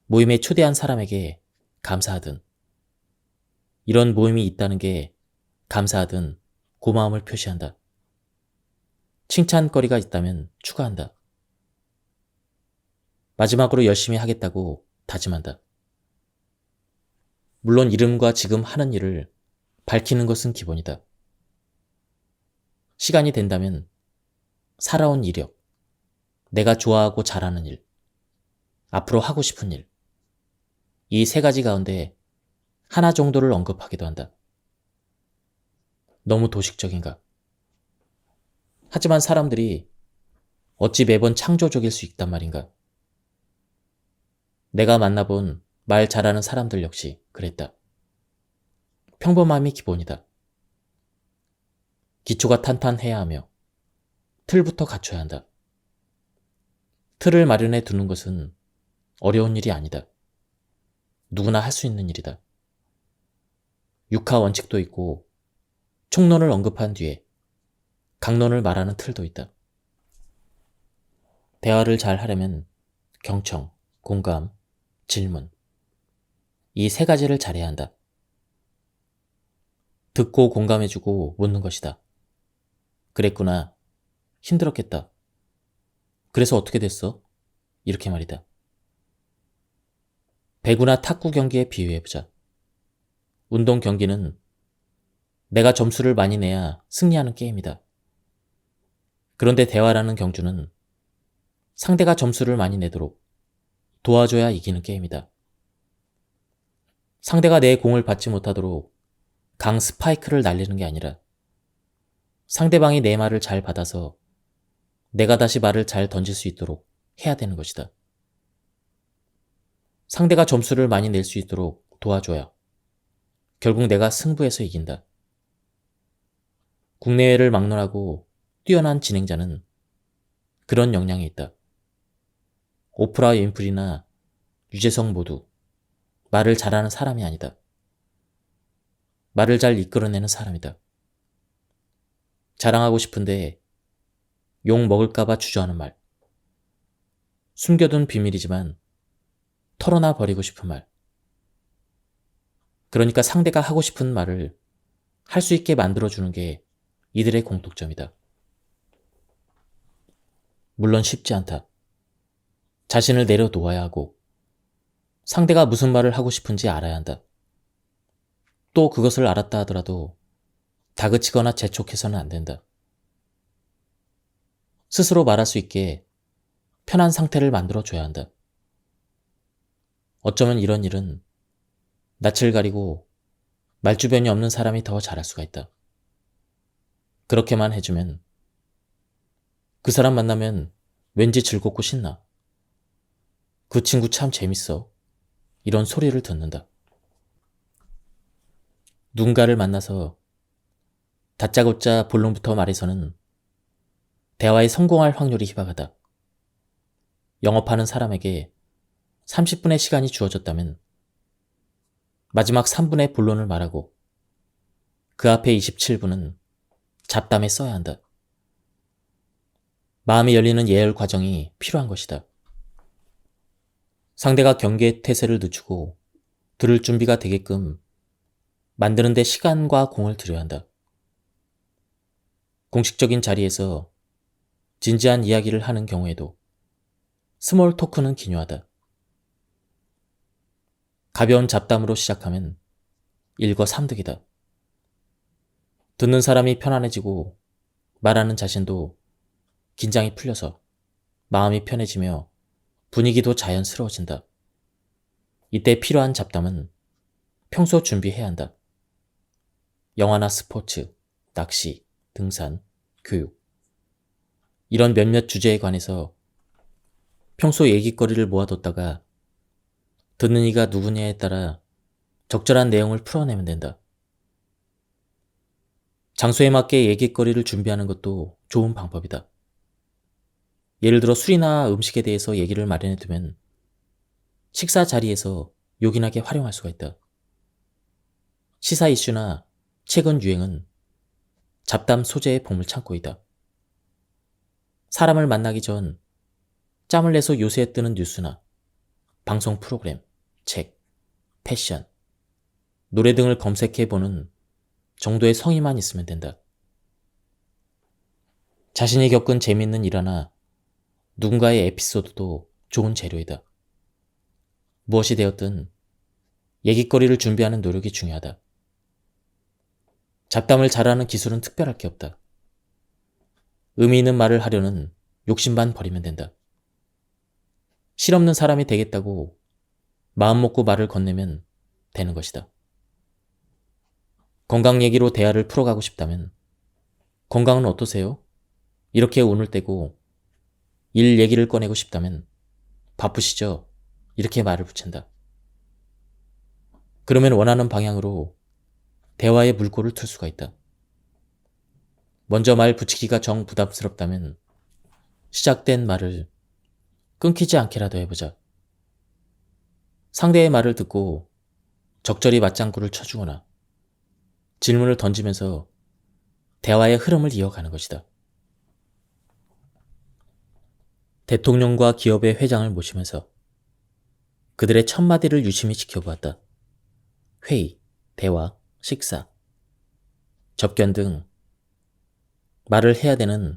모임에 초대한 사람에게 감사하든, 이런 모임이 있다는 게 감사하든 고마움을 표시한다. 칭찬거리가 있다면 추가한다. 마지막으로 열심히 하겠다고 다짐한다. 물론 이름과 지금 하는 일을 밝히는 것은 기본이다. 시간이 된다면 살아온 이력, 내가 좋아하고 잘하는 일, 앞으로 하고 싶은 일, 이 세 가지 가운데 하나 정도를 언급하기도 한다. 너무 도식적인가? 하지만 사람들이 어찌 매번 창조적일 수 있단 말인가? 내가 만나본 말 잘하는 사람들 역시 그랬다. 평범함이 기본이다. 기초가 탄탄해야 하며 틀부터 갖춰야 한다. 틀을 마련해 두는 것은 어려운 일이 아니다. 누구나 할 수 있는 일이다. 육하 원칙도 있고 총론을 언급한 뒤에 강론을 말하는 틀도 있다. 대화를 잘 하려면 경청, 공감, 질문, 이 세 가지를 잘해야 한다. 듣고 공감해주고 묻는 것이다. 그랬구나. 힘들었겠다. 그래서 어떻게 됐어? 이렇게 말이다. 배구나 탁구 경기에 비유해보자. 운동 경기는 내가 점수를 많이 내야 승리하는 게임이다. 그런데 대화라는 경주는 상대가 점수를 많이 내도록 도와줘야 이기는 게임이다. 상대가 내 공을 받지 못하도록 강 스파이크를 날리는 게 아니라 상대방이 내 말을 잘 받아서 내가 다시 말을 잘 던질 수 있도록 해야 되는 것이다. 상대가 점수를 많이 낼 수 있도록 도와줘야 결국 내가 승부에서 이긴다. 국내외를 막론하고 뛰어난 진행자는 그런 역량이 있다. 오프라 윈프리나 유재석 모두 말을 잘하는 사람이 아니다. 말을 잘 이끌어내는 사람이다. 자랑하고 싶은데 욕 먹을까봐 주저하는 말. 숨겨둔 비밀이지만 털어놔 버리고 싶은 말. 그러니까 상대가 하고 싶은 말을 할 수 있게 만들어주는 게 이들의 공통점이다. 물론 쉽지 않다. 자신을 내려놓아야 하고 상대가 무슨 말을 하고 싶은지 알아야 한다. 또 그것을 알았다 하더라도 다그치거나 재촉해서는 안 된다. 스스로 말할 수 있게 편한 상태를 만들어줘야 한다. 어쩌면 이런 일은 낯을 가리고 말주변이 없는 사람이 더 잘할 수가 있다. 그렇게만 해주면 그 사람 만나면 왠지 즐겁고 신나. 그 친구 참 재밌어. 이런 소리를 듣는다. 누군가를 만나서 다짜고짜 본론부터 말해서는 대화에 성공할 확률이 희박하다. 영업하는 사람에게 30분의 시간이 주어졌다면 마지막 3분의 본론을 말하고 그 앞에 27분은 잡담에 써야 한다. 마음이 열리는 예열 과정이 필요한 것이다. 상대가 경계 태세를 늦추고 들을 준비가 되게끔 만드는 데 시간과 공을 들여야 한다. 공식적인 자리에서 진지한 이야기를 하는 경우에도 스몰 토크는 기묘하다. 가벼운 잡담으로 시작하면 일거삼득이다. 듣는 사람이 편안해지고 말하는 자신도 긴장이 풀려서 마음이 편해지며 분위기도 자연스러워진다. 이때 필요한 잡담은 평소 준비해야 한다. 영화나 스포츠, 낚시, 등산, 교육 이런 몇몇 주제에 관해서 평소 얘기거리를 모아뒀다가 듣는 이가 누구냐에 따라 적절한 내용을 풀어내면 된다. 장소에 맞게 얘기거리를 준비하는 것도 좋은 방법이다. 예를 들어 술이나 음식에 대해서 얘기를 마련해두면 식사 자리에서 요긴하게 활용할 수가 있다. 시사 이슈나 최근 유행은 잡담 소재의 보물창고이다. 사람을 만나기 전 짬을 내서 요새 뜨는 뉴스나 방송 프로그램, 책, 패션, 노래 등을 검색해보는 정도의 성의만 있으면 된다. 자신이 겪은 재미있는 일화나 누군가의 에피소드도 좋은 재료이다. 무엇이 되었든 얘기거리를 준비하는 노력이 중요하다. 잡담을 잘하는 기술은 특별할 게 없다. 의미 있는 말을 하려는 욕심만 버리면 된다. 실없는 사람이 되겠다고 마음 먹고 말을 건네면 되는 것이다. 건강 얘기로 대화를 풀어가고 싶다면 건강은 어떠세요? 이렇게 운을 떼고 일 얘기를 꺼내고 싶다면 바쁘시죠? 이렇게 말을 붙인다. 그러면 원하는 방향으로 대화의 물꼬를 틀 수가 있다. 먼저 말 붙이기가 정 부담스럽다면 시작된 말을 끊기지 않게라도 해보자. 상대의 말을 듣고 적절히 맞장구를 쳐주거나 질문을 던지면서 대화의 흐름을 이어가는 것이다. 대통령과 기업의 회장을 모시면서 그들의 첫마디를 유심히 지켜보았다. 회의, 대화, 식사, 접견 등 말을 해야 되는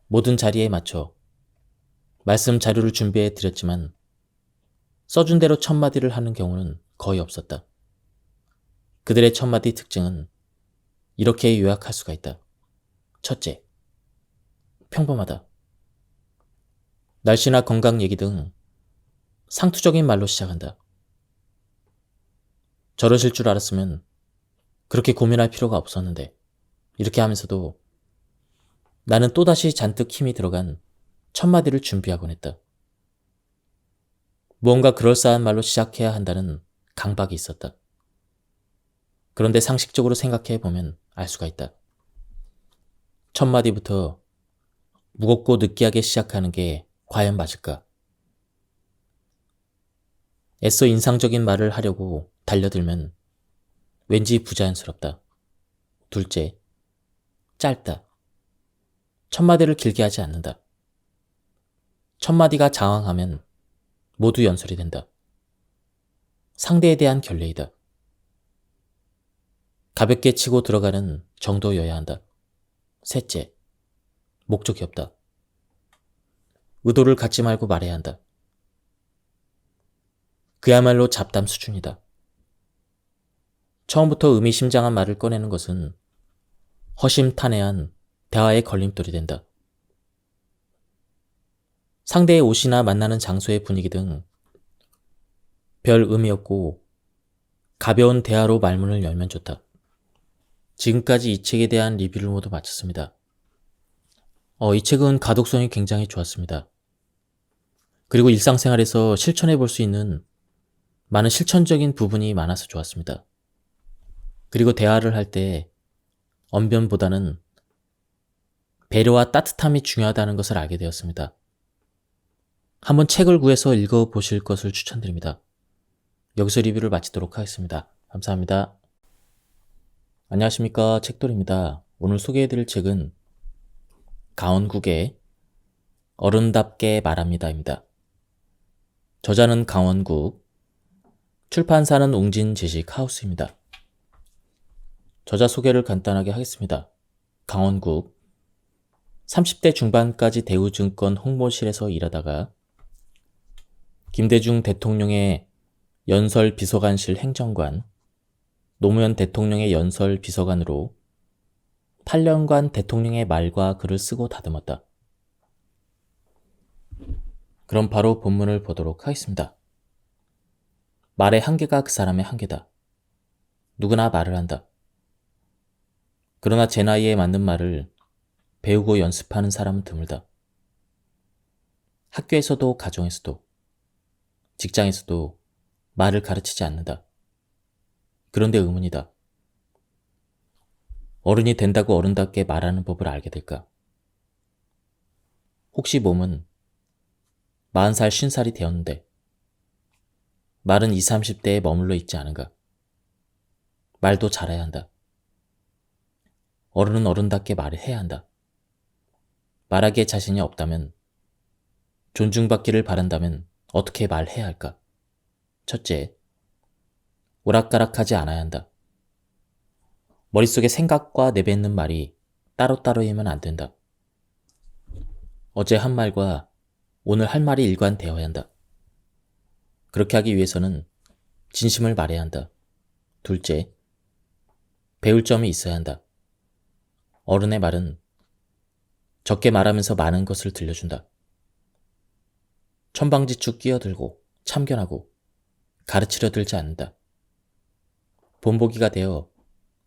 모든 자리에 맞춰 말씀 자료를 준비해 드렸지만 써준 대로 첫마디를 하는 경우는 거의 없었다. 그들의 첫마디 특징은 이렇게 요약할 수가 있다. 첫째, 평범하다. 날씨나 건강 얘기 등 상투적인 말로 시작한다. 저러실 줄 알았으면 그렇게 고민할 필요가 없었는데 이렇게 하면서도 나는 또다시 잔뜩 힘이 들어간 첫마디를 준비하곤 했다. 무언가 그럴싸한 말로 시작해야 한다는 강박이 있었다. 그런데 상식적으로 생각해보면 알 수가 있다. 첫마디부터 무겁고 느끼하게 시작하는 게 과연 맞을까? 애써 인상적인 말을 하려고 달려들면 왠지 부자연스럽다. 둘째, 짧다. 첫마디를 길게 하지 않는다. 첫마디가 장황하면 모두 연설이 된다. 상대에 대한 결례이다. 가볍게 치고 들어가는 정도여야 한다. 셋째, 목적이 없다. 의도를 갖지 말고 말해야 한다. 그야말로 잡담 수준이다. 처음부터 의미심장한 말을 꺼내는 것은 허심탄회한 대화의 걸림돌이 된다. 상대의 옷이나 만나는 장소의 분위기 등 별 의미 없고 가벼운 대화로 말문을 열면 좋다. 지금까지 이 책에 대한 리뷰를 모두 마쳤습니다. 이 책은 가독성이 굉장히 좋았습니다. 그리고 일상생활에서 실천해 볼 수 있는 많은 실천적인 부분이 많아서 좋았습니다. 그리고 대화를 할 때 언변보다는 배려와 따뜻함이 중요하다는 것을 알게 되었습니다. 한번 책을 구해서 읽어보실 것을 추천드립니다. 여기서 리뷰를 마치도록 하겠습니다. 감사합니다. 안녕하십니까, 책돌입니다. 오늘 소개해드릴 책은 강원국의 어른답게 말합니다입니다. 저자는 강원국, 출판사는 웅진지식하우스입니다. 저자 소개를 간단하게 하겠습니다. 강원국, 30대 중반까지 대우증권 홍보실에서 일하다가 김대중 대통령의 연설 비서관실 행정관, 노무현 대통령의 연설 비서관으로 8년간 대통령의 말과 글을 쓰고 다듬었다. 그럼 바로 본문을 보도록 하겠습니다. 말의 한계가 그 사람의 한계다. 누구나 말을 한다. 그러나 제 나이에 맞는 말을 배우고 연습하는 사람은 드물다. 학교에서도 가정에서도 직장에서도 말을 가르치지 않는다. 그런데 의문이다. 어른이 된다고 어른답게 말하는 법을 알게 될까? 혹시 몸은 40살, 50살이 되었는데 말은 20, 30대에 머물러 있지 않은가? 말도 잘해야 한다. 어른은 어른답게 말을 해야 한다. 말하기에 자신이 없다면, 존중받기를 바란다면 어떻게 말해야 할까? 첫째, 오락가락하지 않아야 한다. 머릿속에 생각과 내뱉는 말이 따로따로이면 안 된다. 어제 한 말과 오늘 할 말이 일관되어야 한다. 그렇게 하기 위해서는 진심을 말해야 한다. 둘째, 배울 점이 있어야 한다. 어른의 말은 적게 말하면서 많은 것을 들려준다. 천방지축 끼어들고 참견하고 가르치려 들지 않는다. 본보기가 되어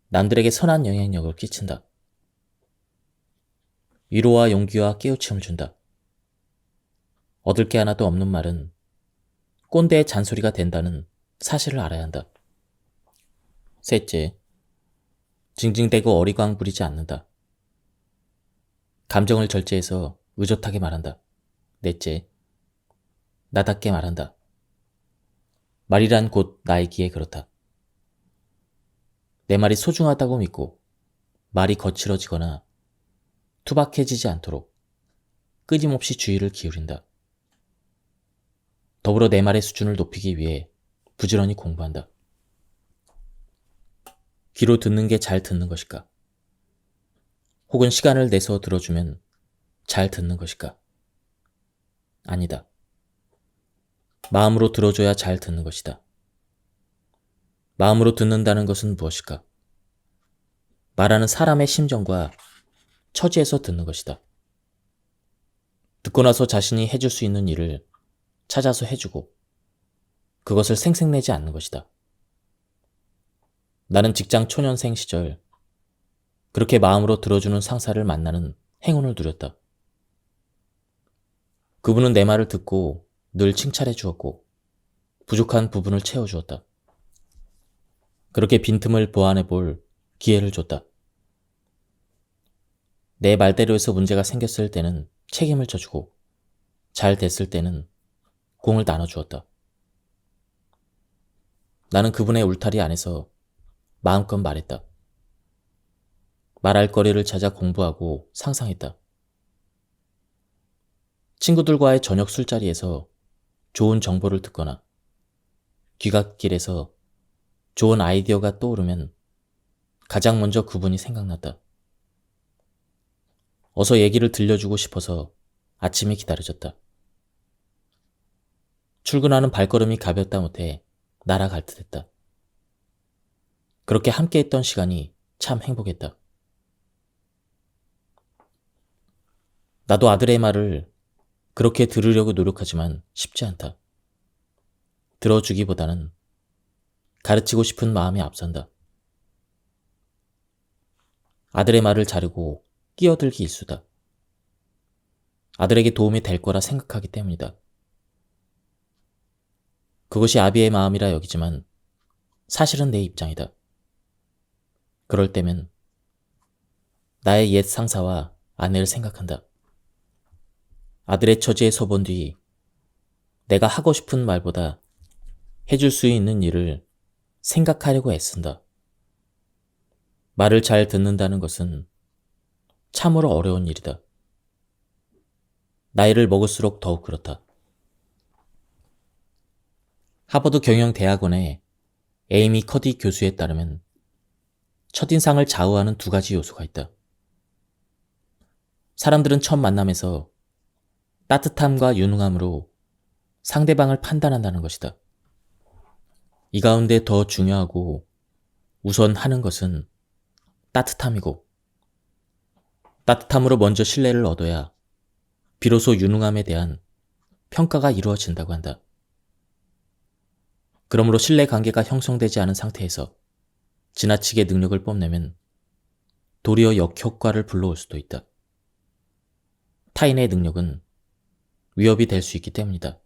남들에게 선한 영향력을 끼친다. 위로와 용기와 깨우침을 준다. 얻을 게 하나도 없는 말은 꼰대의 잔소리가 된다는 사실을 알아야 한다. 셋째, 징징대고 어리광 부리지 않는다. 감정을 절제해서 의젓하게 말한다. 넷째, 나답게 말한다. 말이란 곧 나이기에 그렇다. 내 말이 소중하다고 믿고 말이 거칠어지거나 투박해지지 않도록 끊임없이 주의를 기울인다. 더불어 내 말의 수준을 높이기 위해 부지런히 공부한다. 귀로 듣는 게 잘 듣는 것일까? 혹은 시간을 내서 들어주면 잘 듣는 것일까? 아니다. 마음으로 들어줘야 잘 듣는 것이다. 마음으로 듣는다는 것은 무엇일까? 말하는 사람의 심정과 처지에서 듣는 것이다. 듣고 나서 자신이 해줄 수 있는 일을 찾아서 해주고 그것을 생색내지 않는 것이다. 나는 직장 초년생 시절 그렇게 마음으로 들어주는 상사를 만나는 행운을 누렸다. 그분은 내 말을 듣고 늘 칭찬해 주었고 부족한 부분을 채워주었다. 그렇게 빈틈을 보완해 볼 기회를 줬다. 내 말대로해서 문제가 생겼을 때는 책임을 져주고 잘 됐을 때는 공을 나눠주었다. 나는 그분의 울타리 안에서 마음껏 말했다. 말할 거리를 찾아 공부하고 상상했다. 친구들과의 저녁 술자리에서 좋은 정보를 듣거나 귀갓길에서 좋은 아이디어가 떠오르면 가장 먼저 그분이 생각났다. 어서 얘기를 들려주고 싶어서 아침이 기다려졌다. 출근하는 발걸음이 가볍다 못해 날아갈 듯했다. 그렇게 함께했던 시간이 참 행복했다. 나도 아들의 말을 그렇게 들으려고 노력하지만 쉽지 않다. 들어주기보다는 가르치고 싶은 마음이 앞선다. 아들의 말을 자르고 끼어들기 일수다. 아들에게 도움이 될 거라 생각하기 때문이다. 그것이 아비의 마음이라 여기지만 사실은 내 입장이다. 그럴 때면 나의 옛 상사와 아내를 생각한다. 아들의 처지에 서본 뒤 내가 하고 싶은 말보다 해줄 수 있는 일을 생각하려고 애쓴다. 말을 잘 듣는다는 것은 참으로 어려운 일이다. 나이를 먹을수록 더욱 그렇다. 하버드 경영대학원의 에이미 커디 교수에 따르면 첫인상을 좌우하는 두 가지 요소가 있다. 사람들은 첫 만남에서 따뜻함과 유능함으로 상대방을 판단한다는 것이다. 이 가운데 더 중요하고 우선 하는 것은 따뜻함이고, 따뜻함으로 먼저 신뢰를 얻어야 비로소 유능함에 대한 평가가 이루어진다고 한다. 그러므로 신뢰 관계가 형성되지 않은 상태에서 지나치게 능력을 뽐내면 도리어 역효과를 불러올 수도 있다. 타인의 능력은 위협이 될 수 있기 때문이다.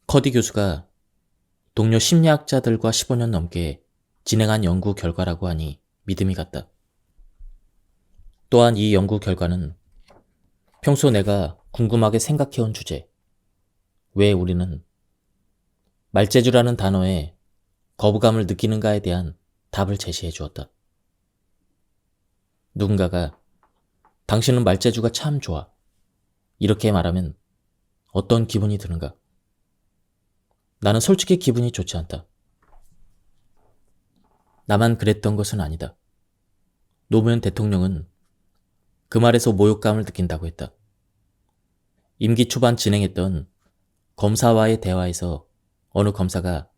커디 교수가 동료 심리학자들과 15년 넘게 진행한 연구 결과라고 하니 믿음이 갔다. 또한 이 연구 결과는 평소 내가 궁금하게 생각해온 주제, 왜 우리는 말재주라는 단어에 거부감을 느끼는가에 대한 답을 제시해 주었다. 누군가가 당신은 말재주가 참 좋아, 이렇게 말하면 어떤 기분이 드는가? 나는 솔직히 기분이 좋지 않다. 나만 그랬던 것은 아니다. 노무현 대통령은 그 말에서 모욕감을 느낀다고 했다. 임기 초반 진행했던 검사와의 대화에서 어느 검사가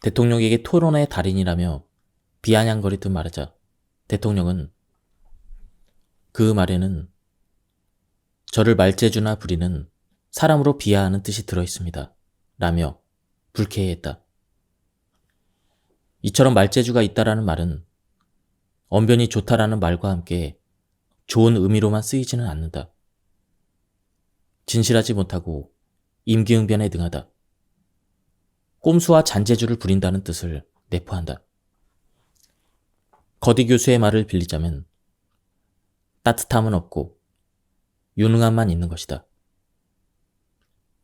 대통령에게 토론의 달인이라며 비아냥거리듯 말하자 대통령은 그 말에는 저를 말재주나 부리는 사람으로 비하하는 뜻이 들어있습니다. 라며 불쾌해했다. 이처럼 말재주가 있다라는 말은 언변이 좋다라는 말과 함께 좋은 의미로만 쓰이지는 않는다. 진실하지 못하고 임기응변에 능하다. 꼼수와 잔재주를 부린다는 뜻을 내포한다. 거디 교수의 말을 빌리자면 따뜻함은 없고 유능함만 있는 것이다.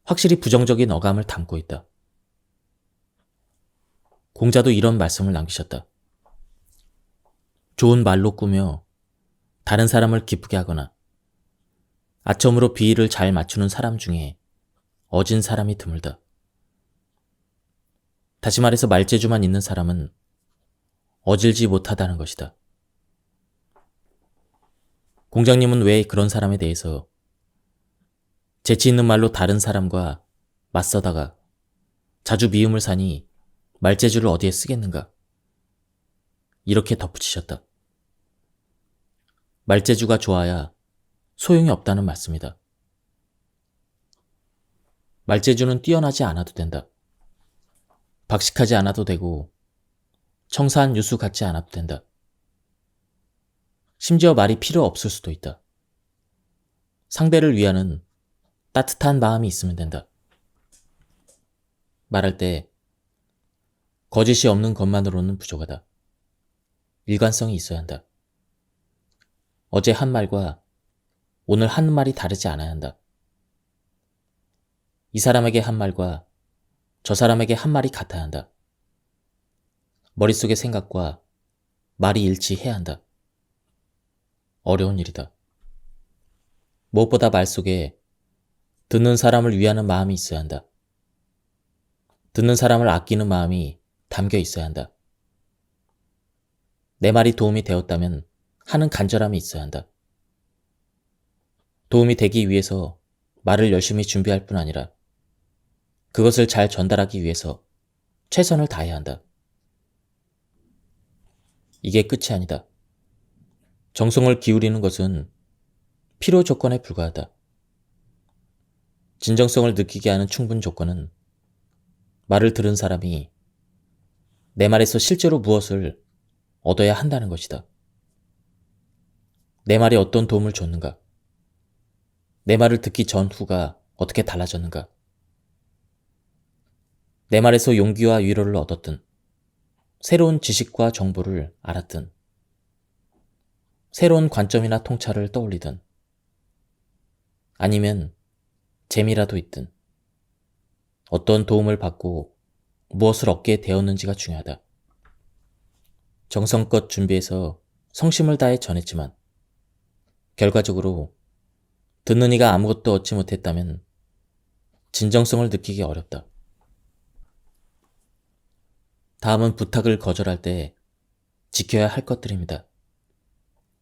확실히 부정적인 어감을 담고 있다. 공자도 이런 말씀을 남기셨다. 좋은 말로 꾸며 다른 사람을 기쁘게 하거나 아첨으로 비위를 잘 맞추는 사람 중에 어진 사람이 드물다. 다시 말해서 말재주만 있는 사람은 어질지 못하다는 것이다. 공장님은 왜 그런 사람에 대해서 재치 있는 말로 다른 사람과 맞서다가 자주 미움을 사니 말재주를 어디에 쓰겠는가? 이렇게 덧붙이셨다. 말재주가 좋아야 소용이 없다는 말씀이다. 말재주는 뛰어나지 않아도 된다. 박식하지 않아도 되고 청사한 유수 같지 않아도 된다. 심지어 말이 필요 없을 수도 있다. 상대를 위하는 따뜻한 마음이 있으면 된다. 말할 때 거짓이 없는 것만으로는 부족하다. 일관성이 있어야 한다. 어제 한 말과 오늘 한 말이 다르지 않아야 한다. 이 사람에게 한 말과 저 사람에게 한 말이 같아야 한다. 머릿속의 생각과 말이 일치해야 한다. 어려운 일이다. 무엇보다 말 속에 듣는 사람을 위하는 마음이 있어야 한다. 듣는 사람을 아끼는 마음이 담겨 있어야 한다. 내 말이 도움이 되었다면 하는 간절함이 있어야 한다. 도움이 되기 위해서 말을 열심히 준비할 뿐 아니라 그것을 잘 전달하기 위해서 최선을 다해야 한다. 이게 끝이 아니다. 정성을 기울이는 것은 필요 조건에 불과하다. 진정성을 느끼게 하는 충분 조건은 말을 들은 사람이 내 말에서 실제로 무엇을 얻어야 한다는 것이다. 내 말이 어떤 도움을 줬는가? 내 말을 듣기 전후가 어떻게 달라졌는가? 내 말에서 용기와 위로를 얻었든, 새로운 지식과 정보를 알았든, 새로운 관점이나 통찰을 떠올리든, 아니면 재미라도 있든 어떤 도움을 받고 무엇을 얻게 되었는지가 중요하다. 정성껏 준비해서 성심을 다해 전했지만 결과적으로 듣는 이가 아무것도 얻지 못했다면 진정성을 느끼기 어렵다. 다음은 부탁을 거절할 때 지켜야 할 것들입니다.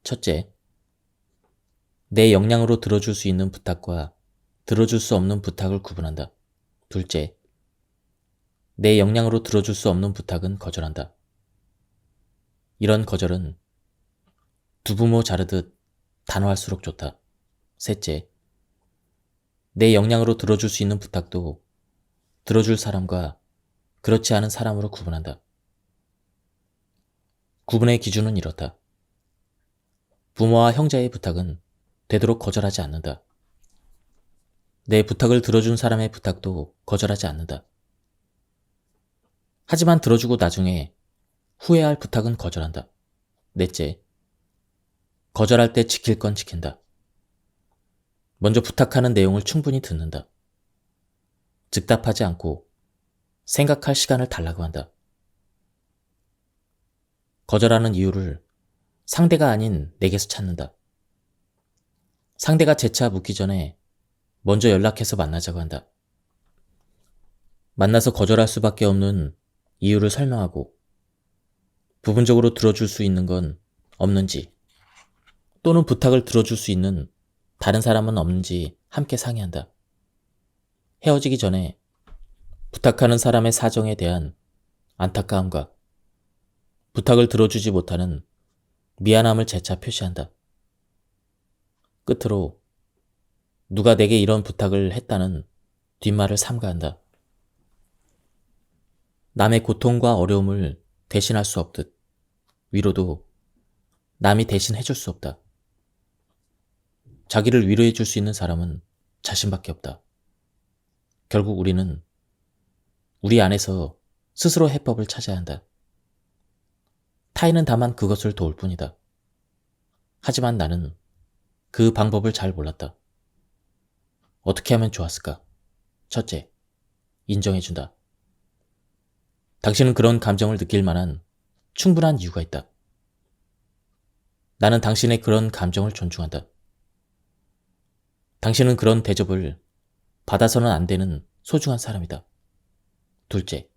첫째, 내 역량으로 들어줄 수 있는 부탁과 들어줄 수 없는 부탁을 구분한다. 둘째, 내 역량으로 들어줄 수 없는 부탁은 거절한다. 이런 거절은 두부모 자르듯 단호할수록 좋다. 셋째, 내 역량으로 들어줄 수 있는 부탁도 들어줄 사람과 그렇지 않은 사람으로 구분한다. 구분의 기준은 이렇다. 부모와 형제의 부탁은 되도록 거절하지 않는다. 내 부탁을 들어준 사람의 부탁도 거절하지 않는다. 하지만 들어주고 나중에 후회할 부탁은 거절한다. 넷째, 거절할 때 지킬 건 지킨다. 먼저 부탁하는 내용을 충분히 듣는다. 즉답하지 않고 생각할 시간을 달라고 한다. 거절하는 이유를 상대가 아닌 내게서 찾는다. 상대가 재차 묻기 전에 먼저 연락해서 만나자고 한다. 만나서 거절할 수밖에 없는 이유를 설명하고 부분적으로 들어줄 수 있는 건 없는지 또는 부탁을 들어줄 수 있는 다른 사람은 없는지 함께 상의한다. 헤어지기 전에 부탁하는 사람의 사정에 대한 안타까움과 부탁을 들어주지 못하는 미안함을 재차 표시한다. 끝으로 누가 내게 이런 부탁을 했다는 뒷말을 삼가한다. 남의 고통과 어려움을 대신할 수 없듯 위로도 남이 대신 해줄 수 없다. 자기를 위로해 줄 수 있는 사람은 자신밖에 없다. 결국 우리는 우리 안에서 스스로 해법을 찾아야 한다. 타인은 다만 그것을 도울 뿐이다. 하지만 나는 그 방법을 잘 몰랐다. 어떻게 하면 좋았을까? 첫째, 인정해준다. 당신은 그런 감정을 느낄 만한 충분한 이유가 있다. 나는 당신의 그런 감정을 존중한다. 당신은 그런 대접을 받아서는 안 되는 소중한 사람이다. 둘째,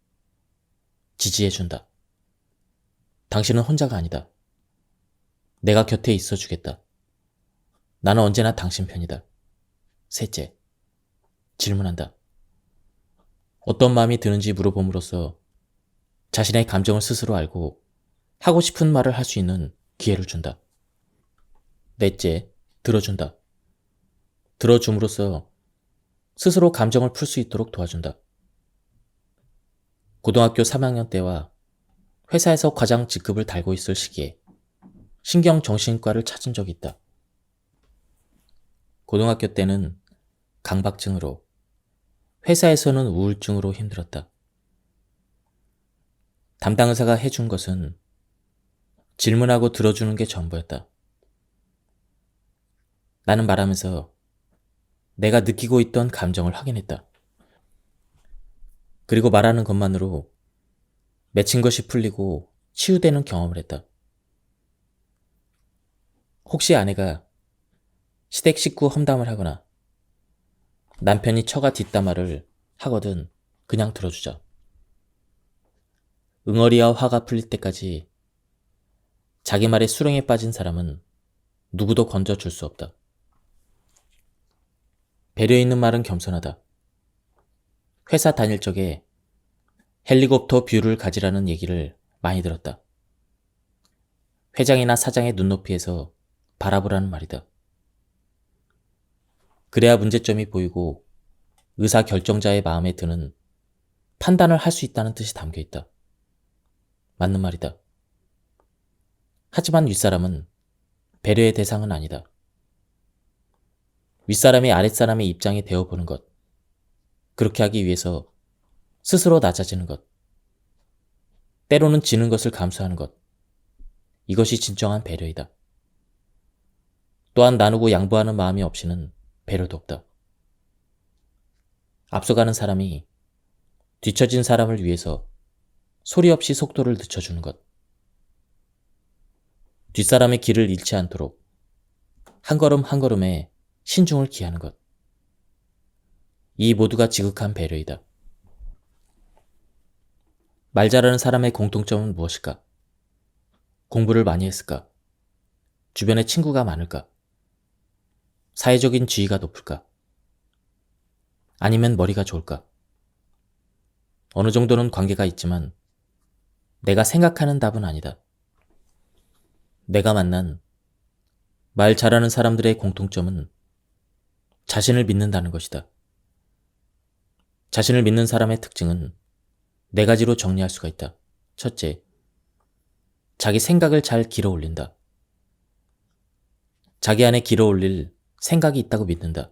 지지해준다. 당신은 혼자가 아니다. 내가 곁에 있어주겠다. 나는 언제나 당신 편이다. 셋째, 질문한다. 어떤 마음이 드는지 물어봄으로써 자신의 감정을 스스로 알고 하고 싶은 말을 할 수 있는 기회를 준다. 넷째, 들어준다. 들어줌으로써 스스로 감정을 풀 수 있도록 도와준다. 고등학교 3학년 때와 회사에서 과장 직급을 달고 있을 시기에 신경정신과를 찾은 적이 있다. 고등학교 때는 강박증으로, 회사에서는 우울증으로 힘들었다. 담당 의사가 해준 것은 질문하고 들어주는 게 전부였다. 나는 말하면서 내가 느끼고 있던 감정을 확인했다. 그리고 말하는 것만으로 맺힌 것이 풀리고 치유되는 경험을 했다. 혹시 아내가 시댁 식구 험담을 하거나 남편이 처가 뒷담화를 하거든 그냥 들어주자. 응어리와 화가 풀릴 때까지 자기 말에 수렁에 빠진 사람은 누구도 건져줄 수 없다. 배려 있는 말은 겸손하다. 회사 다닐 적에 헬리콥터 뷰를 가지라는 얘기를 많이 들었다. 회장이나 사장의 눈높이에서 바라보라는 말이다. 그래야 문제점이 보이고 의사 결정자의 마음에 드는 판단을 할 수 있다는 뜻이 담겨 있다. 맞는 말이다. 하지만 윗사람은 배려의 대상은 아니다. 윗사람이 아랫사람의 입장이 되어보는 것, 그렇게 하기 위해서 스스로 낮아지는 것, 때로는 지는 것을 감수하는 것, 이것이 진정한 배려이다. 또한 나누고 양보하는 마음이 없이는 배려도 없다. 앞서가는 사람이 뒤처진 사람을 위해서 소리 없이 속도를 늦춰주는 것. 뒷사람의 길을 잃지 않도록 한 걸음 한 걸음에 신중을 기하는 것. 이 모두가 지극한 배려이다. 말 잘하는 사람의 공통점은 무엇일까? 공부를 많이 했을까? 주변에 친구가 많을까? 사회적인 지위가 높을까? 아니면 머리가 좋을까? 어느 정도는 관계가 있지만 내가 생각하는 답은 아니다. 내가 만난 말 잘하는 사람들의 공통점은 자신을 믿는다는 것이다. 자신을 믿는 사람의 특징은 네 가지로 정리할 수가 있다. 첫째, 자기 생각을 잘 길어 올린다. 자기 안에 길어 올릴 생각이 있다고 믿는다.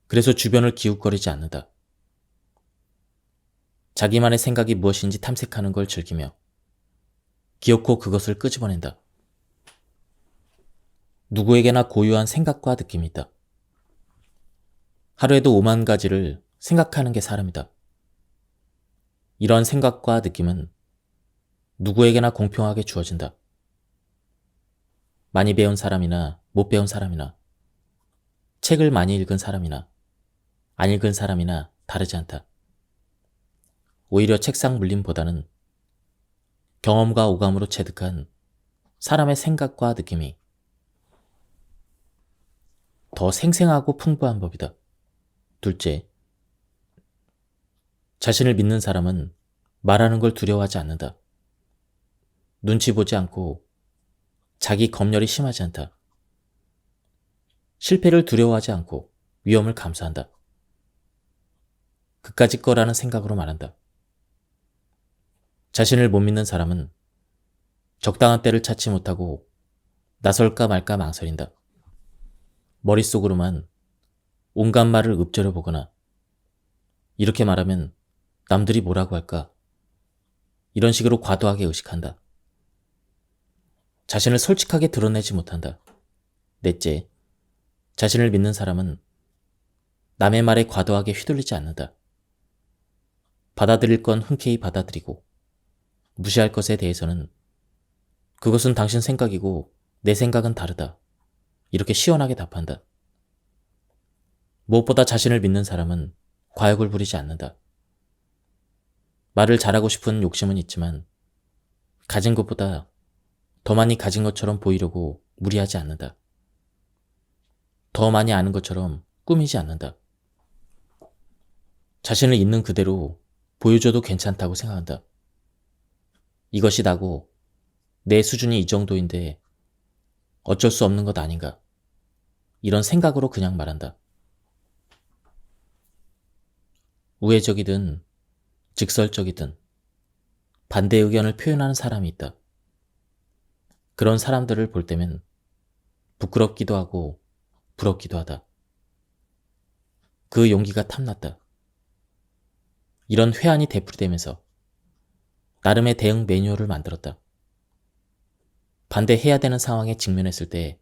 그래서 주변을 기웃거리지 않는다. 자기만의 생각이 무엇인지 탐색하는 걸 즐기며 기어코 그것을 끄집어낸다. 누구에게나 고유한 생각과 느낌이 있다. 하루에도 5만 가지를 생각하는 게 사람이다. 이러한 생각과 느낌은 누구에게나 공평하게 주어진다. 많이 배운 사람이나 못 배운 사람이나 책을 많이 읽은 사람이나 안 읽은 사람이나 다르지 않다. 오히려 책상 물림보다는 경험과 오감으로 체득한 사람의 생각과 느낌이 더 생생하고 풍부한 법이다. 둘째, 자신을 믿는 사람은 말하는 걸 두려워하지 않는다. 눈치 보지 않고 자기 검열이 심하지 않다. 실패를 두려워하지 않고 위험을 감수한다. 그까짓 거라는 생각으로 말한다. 자신을 못 믿는 사람은 적당한 때를 찾지 못하고 나설까 말까 망설인다. 머릿속으로만 온갖 말을 읊조려 보거나 이렇게 말하면 남들이 뭐라고 할까? 이런 식으로 과도하게 의식한다. 자신을 솔직하게 드러내지 못한다. 넷째, 자신을 믿는 사람은 남의 말에 과도하게 휘둘리지 않는다. 받아들일 건 흔쾌히 받아들이고 무시할 것에 대해서는 그것은 당신 생각이고 내 생각은 다르다. 이렇게 시원하게 답한다. 무엇보다 자신을 믿는 사람은 과욕을 부리지 않는다. 말을 잘하고 싶은 욕심은 있지만 가진 것보다 더 많이 가진 것처럼 보이려고 무리하지 않는다. 더 많이 아는 것처럼 꾸미지 않는다. 자신을 있는 그대로 보여줘도 괜찮다고 생각한다. 이것이 나고 내 수준이 이 정도인데 어쩔 수 없는 것 아닌가. 이런 생각으로 그냥 말한다. 우회적이든 직설적이든 반대 의견을 표현하는 사람이 있다. 그런 사람들을 볼 때면 부끄럽기도 하고 부럽기도 하다. 그 용기가 탐났다. 이런 회한이 되풀이되면서 나름의 대응 매뉴얼을 만들었다. 반대해야 되는 상황에 직면했을 때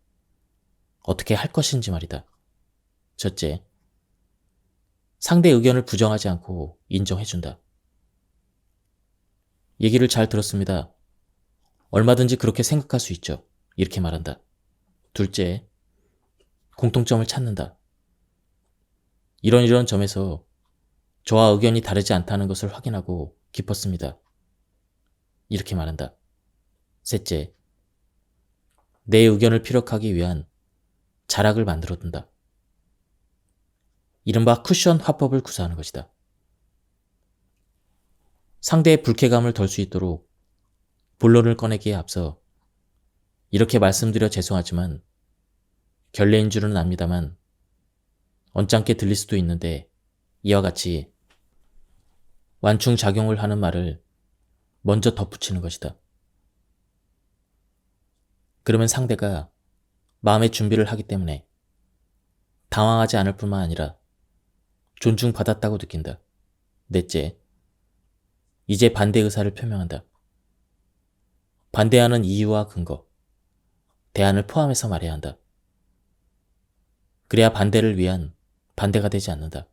어떻게 할 것인지 말이다. 첫째, 상대 의견을 부정하지 않고 인정해준다. 얘기를 잘 들었습니다. 얼마든지 그렇게 생각할 수 있죠. 이렇게 말한다. 둘째, 공통점을 찾는다. 이런 점에서 저와 의견이 다르지 않다는 것을 확인하고 기뻤습니다. 이렇게 말한다. 셋째, 내 의견을 피력하기 위한 자락을 만들어둔다. 이른바 쿠션 화법을 구사하는 것이다. 상대의 불쾌감을 덜 수 있도록 본론을 꺼내기에 앞서 이렇게 말씀드려 죄송하지만 결례인 줄은 압니다만 언짢게 들릴 수도 있는데 이와 같이 완충작용을 하는 말을 먼저 덧붙이는 것이다. 그러면 상대가 마음의 준비를 하기 때문에 당황하지 않을 뿐만 아니라 존중받았다고 느낀다. 넷째, 이제 반대 의사를 표명한다. 반대하는 이유와 근거, 대안을 포함해서 말해야 한다. 그래야 반대를 위한 반대가 되지 않는다.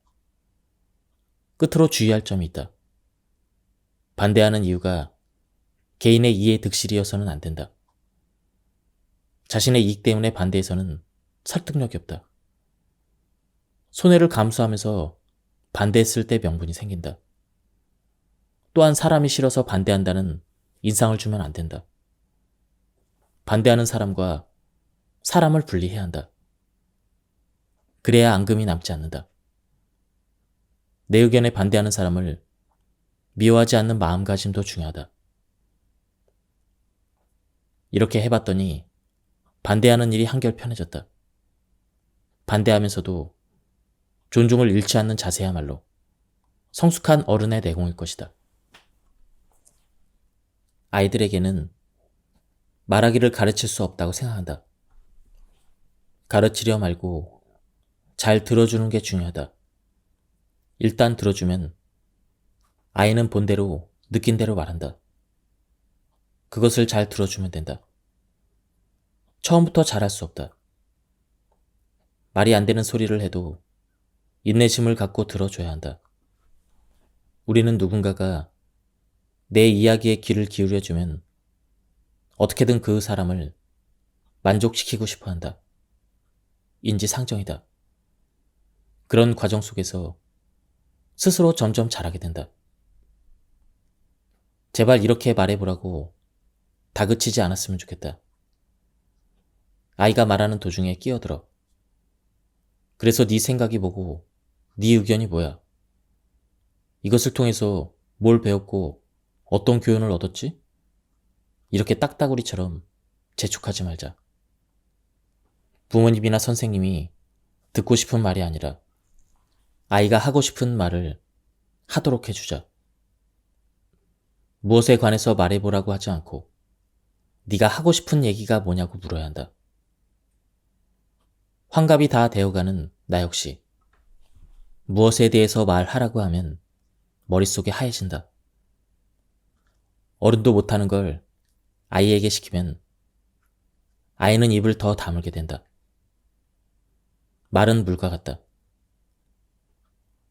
끝으로 주의할 점이 있다. 반대하는 이유가 개인의 이해 득실이어서는 안 된다. 자신의 이익 때문에 반대해서는 설득력이 없다. 손해를 감수하면서 반대했을 때 명분이 생긴다. 또한 사람이 싫어서 반대한다는 인상을 주면 안 된다. 반대하는 사람과 사람을 분리해야 한다. 그래야 앙금이 남지 않는다. 내 의견에 반대하는 사람을 미워하지 않는 마음가짐도 중요하다. 이렇게 해봤더니 반대하는 일이 한결 편해졌다. 반대하면서도 존중을 잃지 않는 자세야말로 성숙한 어른의 내공일 것이다. 아이들에게는 말하기를 가르칠 수 없다고 생각한다. 가르치려 말고 잘 들어주는 게 중요하다. 일단 들어주면 아이는 본대로 느낀 대로 말한다. 그것을 잘 들어주면 된다. 처음부터 잘할 수 없다. 말이 안 되는 소리를 해도 인내심을 갖고 들어줘야 한다. 우리는 누군가가 내 이야기에 귀를 기울여주면 어떻게든 그 사람을 만족시키고 싶어 한다. 인지상정이다. 그런 과정 속에서 스스로 점점 잘하게 된다. 제발 이렇게 말해보라고 다그치지 않았으면 좋겠다. 아이가 말하는 도중에 끼어들어. 그래서 네 생각이 뭐고 네 의견이 뭐야? 이것을 통해서 뭘 배웠고 어떤 교훈을 얻었지? 이렇게 딱따구리처럼 재촉하지 말자. 부모님이나 선생님이 듣고 싶은 말이 아니라 아이가 하고 싶은 말을 하도록 해주자. 무엇에 관해서 말해보라고 하지 않고 네가 하고 싶은 얘기가 뭐냐고 물어야 한다. 환갑이 다 되어가는 나 역시 무엇에 대해서 말하라고 하면 머릿속이 하얘진다. 어른도 못하는 걸 아이에게 시키면 아이는 입을 더 다물게 된다. 말은 물과 같다.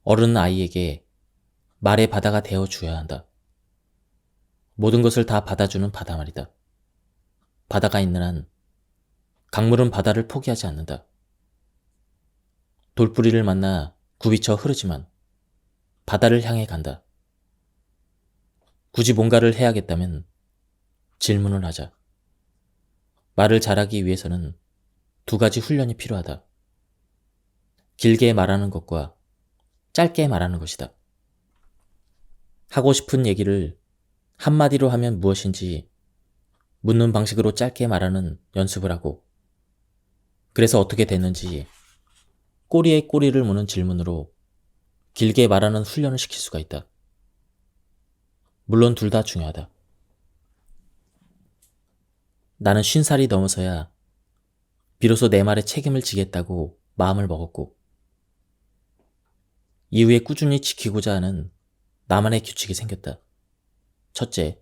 어른은 아이에게 말의 바다가 되어줘야 한다. 모든 것을 다 받아주는 바다 말이다. 바다가 있는 한 강물은 바다를 포기하지 않는다. 돌뿌리를 만나 굽이쳐 흐르지만 바다를 향해 간다. 굳이 뭔가를 해야겠다면 질문을 하자. 말을 잘하기 위해서는 두 가지 훈련이 필요하다. 길게 말하는 것과 짧게 말하는 것이다. 하고 싶은 얘기를 한마디로 하면 무엇인지 묻는 방식으로 짧게 말하는 연습을 하고, 그래서 어떻게 됐는지 꼬리에 꼬리를 무는 질문으로 길게 말하는 훈련을 시킬 수가 있다. 물론 둘 다 중요하다. 나는 50살이 넘어서야 비로소 내 말에 책임을 지겠다고 마음을 먹었고, 이후에 꾸준히 지키고자 하는 나만의 규칙이 생겼다. 첫째,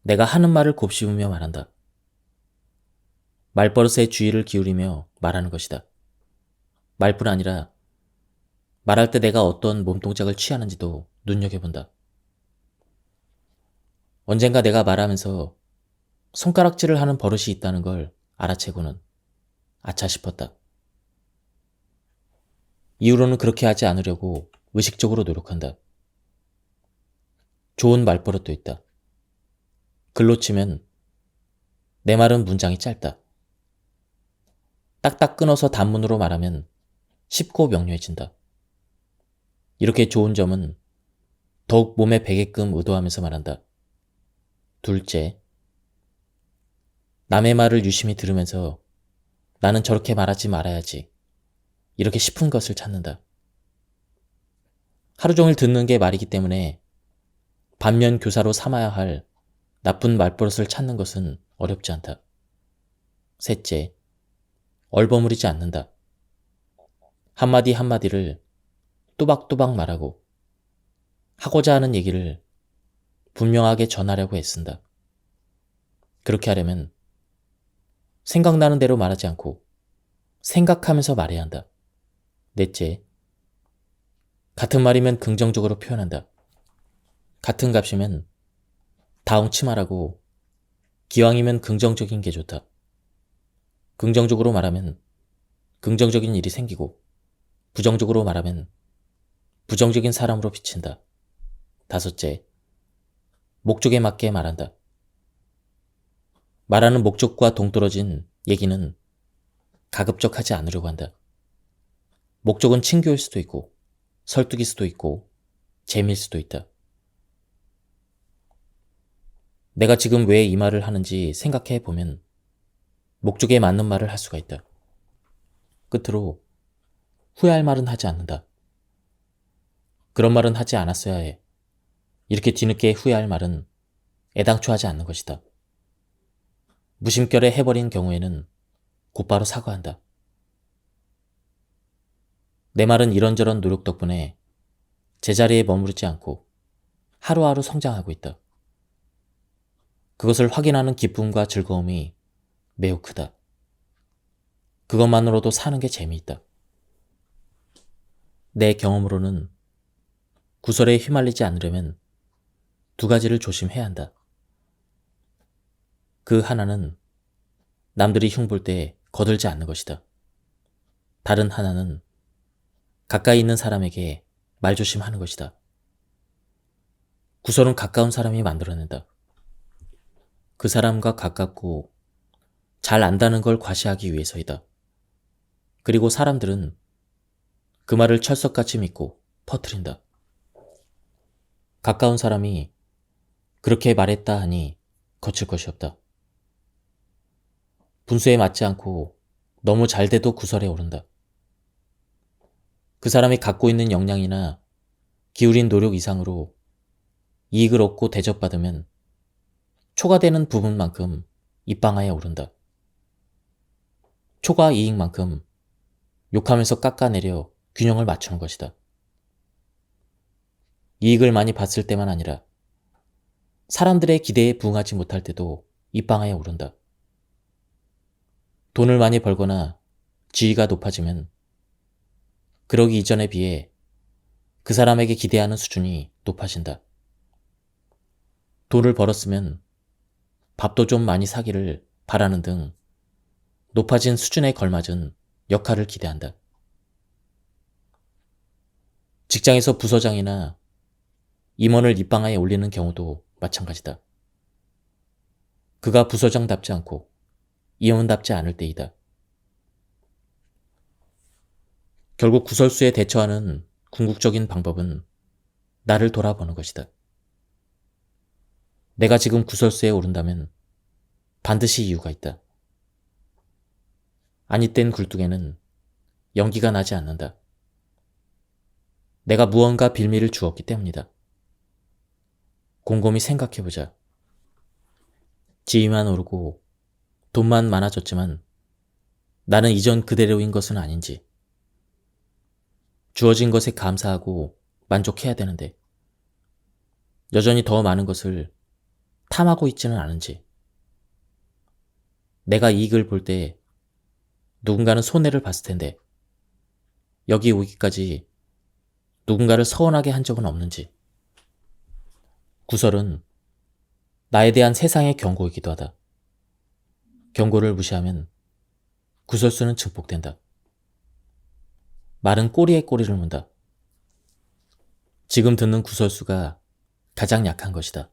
내가 하는 말을 곱씹으며 말한다. 말버릇에 주의를 기울이며 말하는 것이다. 말뿐 아니라 말할 때 내가 어떤 몸동작을 취하는지도 눈여겨본다. 언젠가 내가 말하면서 손가락질을 하는 버릇이 있다는 걸 알아채고는 아차 싶었다. 이후로는 그렇게 하지 않으려고 의식적으로 노력한다. 좋은 말버릇도 있다. 글로 치면 내 말은 문장이 짧다. 딱딱 끊어서 단문으로 말하면 쉽고 명료해진다. 이렇게 좋은 점은 더욱 몸에 배게끔 의도하면서 말한다. 둘째, 남의 말을 유심히 들으면서 나는 저렇게 말하지 말아야지, 이렇게 싶은 것을 찾는다. 하루 종일 듣는 게 말이기 때문에 반면 교사로 삼아야 할 나쁜 말버릇을 찾는 것은 어렵지 않다. 셋째, 얼버무리지 않는다. 한마디 한마디를 또박또박 말하고 하고자 하는 얘기를 분명하게 전하려고 애쓴다. 그렇게 하려면 생각나는 대로 말하지 않고 생각하면서 말해야 한다. 넷째, 같은 말이면 긍정적으로 표현한다. 같은 값이면 다홍 치마라고 기왕이면 긍정적인 게 좋다. 긍정적으로 말하면 긍정적인 일이 생기고 부정적으로 말하면 부정적인 사람으로 비친다. 다섯째, 목적에 맞게 말한다. 말하는 목적과 동떨어진 얘기는 가급적 하지 않으려고 한다. 목적은 친교일 수도 있고 설득일 수도 있고 재미일 수도 있다. 내가 지금 왜 이 말을 하는지 생각해 보면 목적에 맞는 말을 할 수가 있다. 끝으로 후회할 말은 하지 않는다. 그런 말은 하지 않았어야 해. 이렇게 뒤늦게 후회할 말은 애당초 하지 않는 것이다. 무심결에 해버린 경우에는 곧바로 사과한다. 내 말은 이런저런 노력 덕분에 제자리에 머무르지 않고 하루하루 성장하고 있다. 그것을 확인하는 기쁨과 즐거움이 매우 크다. 그것만으로도 사는 게 재미있다. 내 경험으로는 구설에 휘말리지 않으려면 두 가지를 조심해야 한다. 그 하나는 남들이 흉볼 때 거들지 않는 것이다. 다른 하나는 가까이 있는 사람에게 말조심하는 것이다. 구설은 가까운 사람이 만들어낸다. 그 사람과 가깝고 잘 안다는 걸 과시하기 위해서이다. 그리고 사람들은 그 말을 철석같이 믿고 퍼뜨린다. 가까운 사람이 그렇게 말했다 하니 거칠 것이 없다. 분수에 맞지 않고 너무 잘 돼도 구설에 오른다. 그 사람이 갖고 있는 역량이나 기울인 노력 이상으로 이익을 얻고 대접받으면 초과되는 부분만큼 입방아에 오른다. 초과 이익만큼 욕하면서 깎아내려 균형을 맞추는 것이다. 이익을 많이 봤을 때만 아니라 사람들의 기대에 부응하지 못할 때도 입방아에 오른다. 돈을 많이 벌거나 지위가 높아지면 그러기 이전에 비해 그 사람에게 기대하는 수준이 높아진다. 돈을 벌었으면 밥도 좀 많이 사기를 바라는 등 높아진 수준에 걸맞은 역할을 기대한다. 직장에서 부서장이나 임원을 입방아에 올리는 경우도 마찬가지다. 그가 부서장답지 않고 임원답지 않을 때이다. 결국 구설수에 대처하는 궁극적인 방법은 나를 돌아보는 것이다. 내가 지금 구설수에 오른다면 반드시 이유가 있다. 아니땐 굴뚝에는 연기가 나지 않는다. 내가 무언가 빌미를 주었기 때문이다. 곰곰이 생각해보자. 지위만 오르고 돈만 많아졌지만 나는 이전 그대로인 것은 아닌지, 주어진 것에 감사하고 만족해야 되는데 여전히 더 많은 것을 탐하고 있지는 않은지, 내가 이익을 볼 때 누군가는 손해를 봤을 텐데 여기 오기까지 누군가를 서운하게 한 적은 없는지. 구설은 나에 대한 세상의 경고이기도 하다. 경고를 무시하면 구설수는 증폭된다. 말은 꼬리에 꼬리를 문다. 지금 듣는 구설수가 가장 약한 것이다.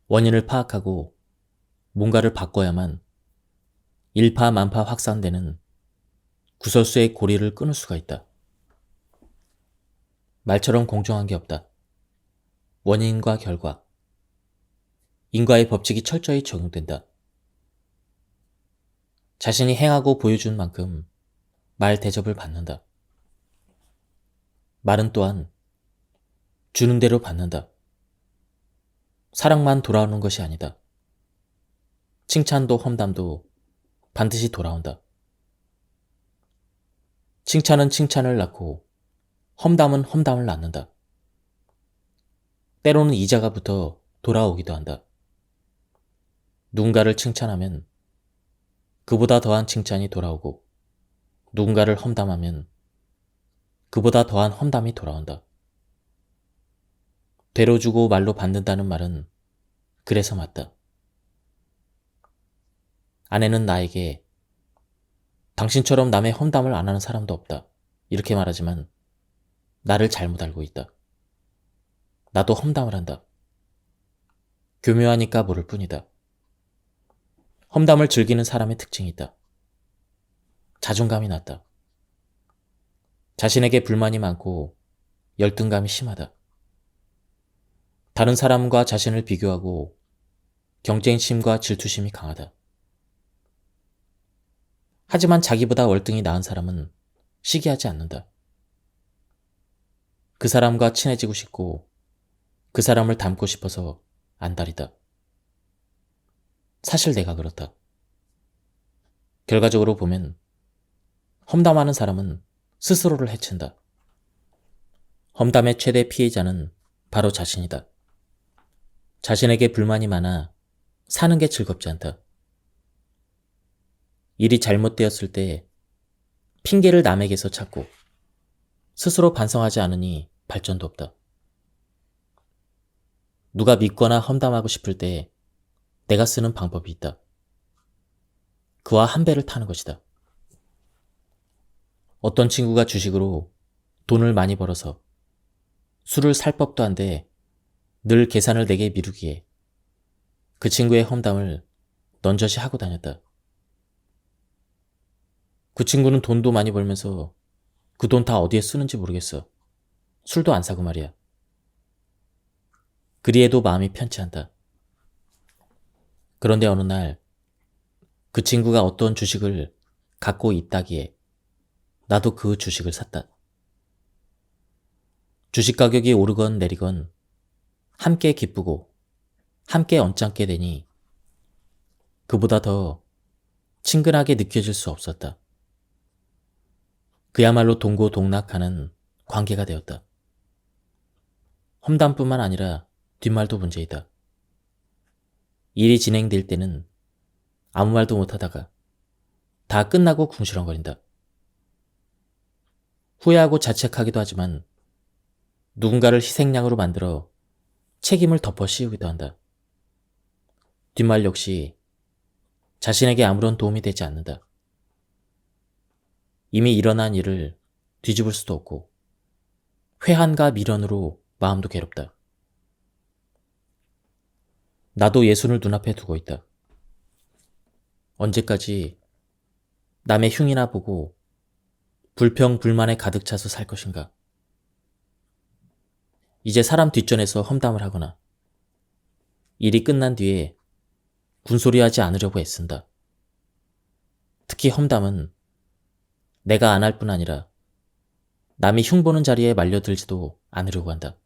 원인을 파악하고 뭔가를 바꿔야만 일파만파 확산되는 구설수의 고리를 끊을 수가 있다. 말처럼 공정한 게 없다. 원인과 결과, 인과의 법칙이 철저히 적용된다. 자신이 행하고 보여준 만큼 말 대접을 받는다. 말은 또한 주는 대로 받는다. 사랑만 돌아오는 것이 아니다. 칭찬도 험담도 반드시 돌아온다. 칭찬은 칭찬을 낳고 험담은 험담을 낳는다. 때로는 이자가 붙어 돌아오기도 한다. 누군가를 칭찬하면 그보다 더한 칭찬이 돌아오고, 누군가를 험담하면 그보다 더한 험담이 돌아온다. 되로 주고 말로 받는다는 말은 그래서 맞다. 아내는 나에게 당신처럼 남의 험담을 안 하는 사람도 없다. 이렇게 말하지만 나를 잘못 알고 있다. 나도 험담을 한다. 교묘하니까 모를 뿐이다. 험담을 즐기는 사람의 특징이 있다. 자존감이 낮다. 자신에게 불만이 많고 열등감이 심하다. 다른 사람과 자신을 비교하고 경쟁심과 질투심이 강하다. 하지만 자기보다 월등히 나은 사람은 시기하지 않는다. 그 사람과 친해지고 싶고 그 사람을 닮고 싶어서 안달이다. 사실 내가 그렇다. 결과적으로 보면 험담하는 사람은 스스로를 해친다. 험담의 최대 피해자는 바로 자신이다. 자신에게 불만이 많아 사는 게 즐겁지 않다. 일이 잘못되었을 때 핑계를 남에게서 찾고 스스로 반성하지 않으니 발전도 없다. 누가 믿거나 험담하고 싶을 때 내가 쓰는 방법이 있다. 그와 한 배를 타는 것이다. 어떤 친구가 주식으로 돈을 많이 벌어서 술을 살 법도 한데 늘 계산을 내게 미루기에 그 친구의 험담을 넌저시 하고 다녔다. 그 친구는 돈도 많이 벌면서 그 돈 다 어디에 쓰는지 모르겠어. 술도 안 사고 말이야. 그리해도 마음이 편치 않다. 그런데 어느 날 그 친구가 어떤 주식을 갖고 있다기에 나도 그 주식을 샀다. 주식 가격이 오르건 내리건 함께 기쁘고 함께 언짢게 되니 그보다 더 친근하게 느껴질 수 없었다. 그야말로 동고동락하는 관계가 되었다. 험담뿐만 아니라 뒷말도 문제이다. 일이 진행될 때는 아무 말도 못하다가 다 끝나고 궁시렁거린다. 후회하고 자책하기도 하지만 누군가를 희생양으로 만들어 책임을 덮어 씌우기도 한다. 뒷말 역시 자신에게 아무런 도움이 되지 않는다. 이미 일어난 일을 뒤집을 수도 없고 회한과 미련으로 마음도 괴롭다. 나도 예순을 눈앞에 두고 있다. 언제까지 남의 흉이나 보고 불평, 불만에 가득 차서 살 것인가? 이제 사람 뒷전에서 험담을 하거나 일이 끝난 뒤에 군소리하지 않으려고 애쓴다. 특히 험담은 내가 안 할 뿐 아니라 남이 흉보는 자리에 말려들지도 않으려고 한다.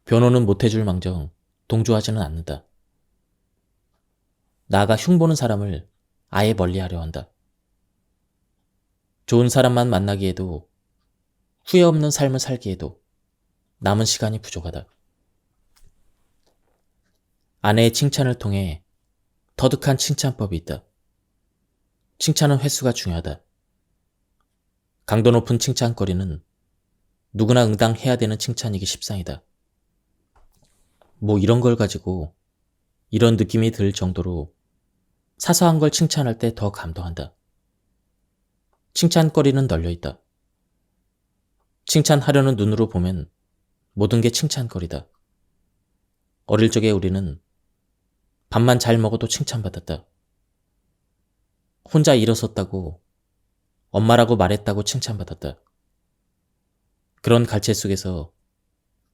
변호는 못해줄 망정 동조하지는 않는다. 나가 흉보는 사람을 아예 멀리하려 한다. 좋은 사람만 만나기에도 후회 없는 삶을 살기에도 남은 시간이 부족하다. 아내의 칭찬을 통해 터득한 칭찬법이 있다. 칭찬은 횟수가 중요하다. 강도 높은 칭찬거리는 누구나 응당해야 되는 칭찬이기 십상이다. 뭐 이런 걸 가지고 이런 느낌이 들 정도로 사소한 걸 칭찬할 때 더 감동한다. 칭찬거리는 널려있다. 칭찬하려는 눈으로 보면 모든 게 칭찬거리다. 어릴 적에 우리는 밥만 잘 먹어도 칭찬받았다. 혼자 일어섰다고 엄마라고 말했다고 칭찬받았다. 그런 갈채 속에서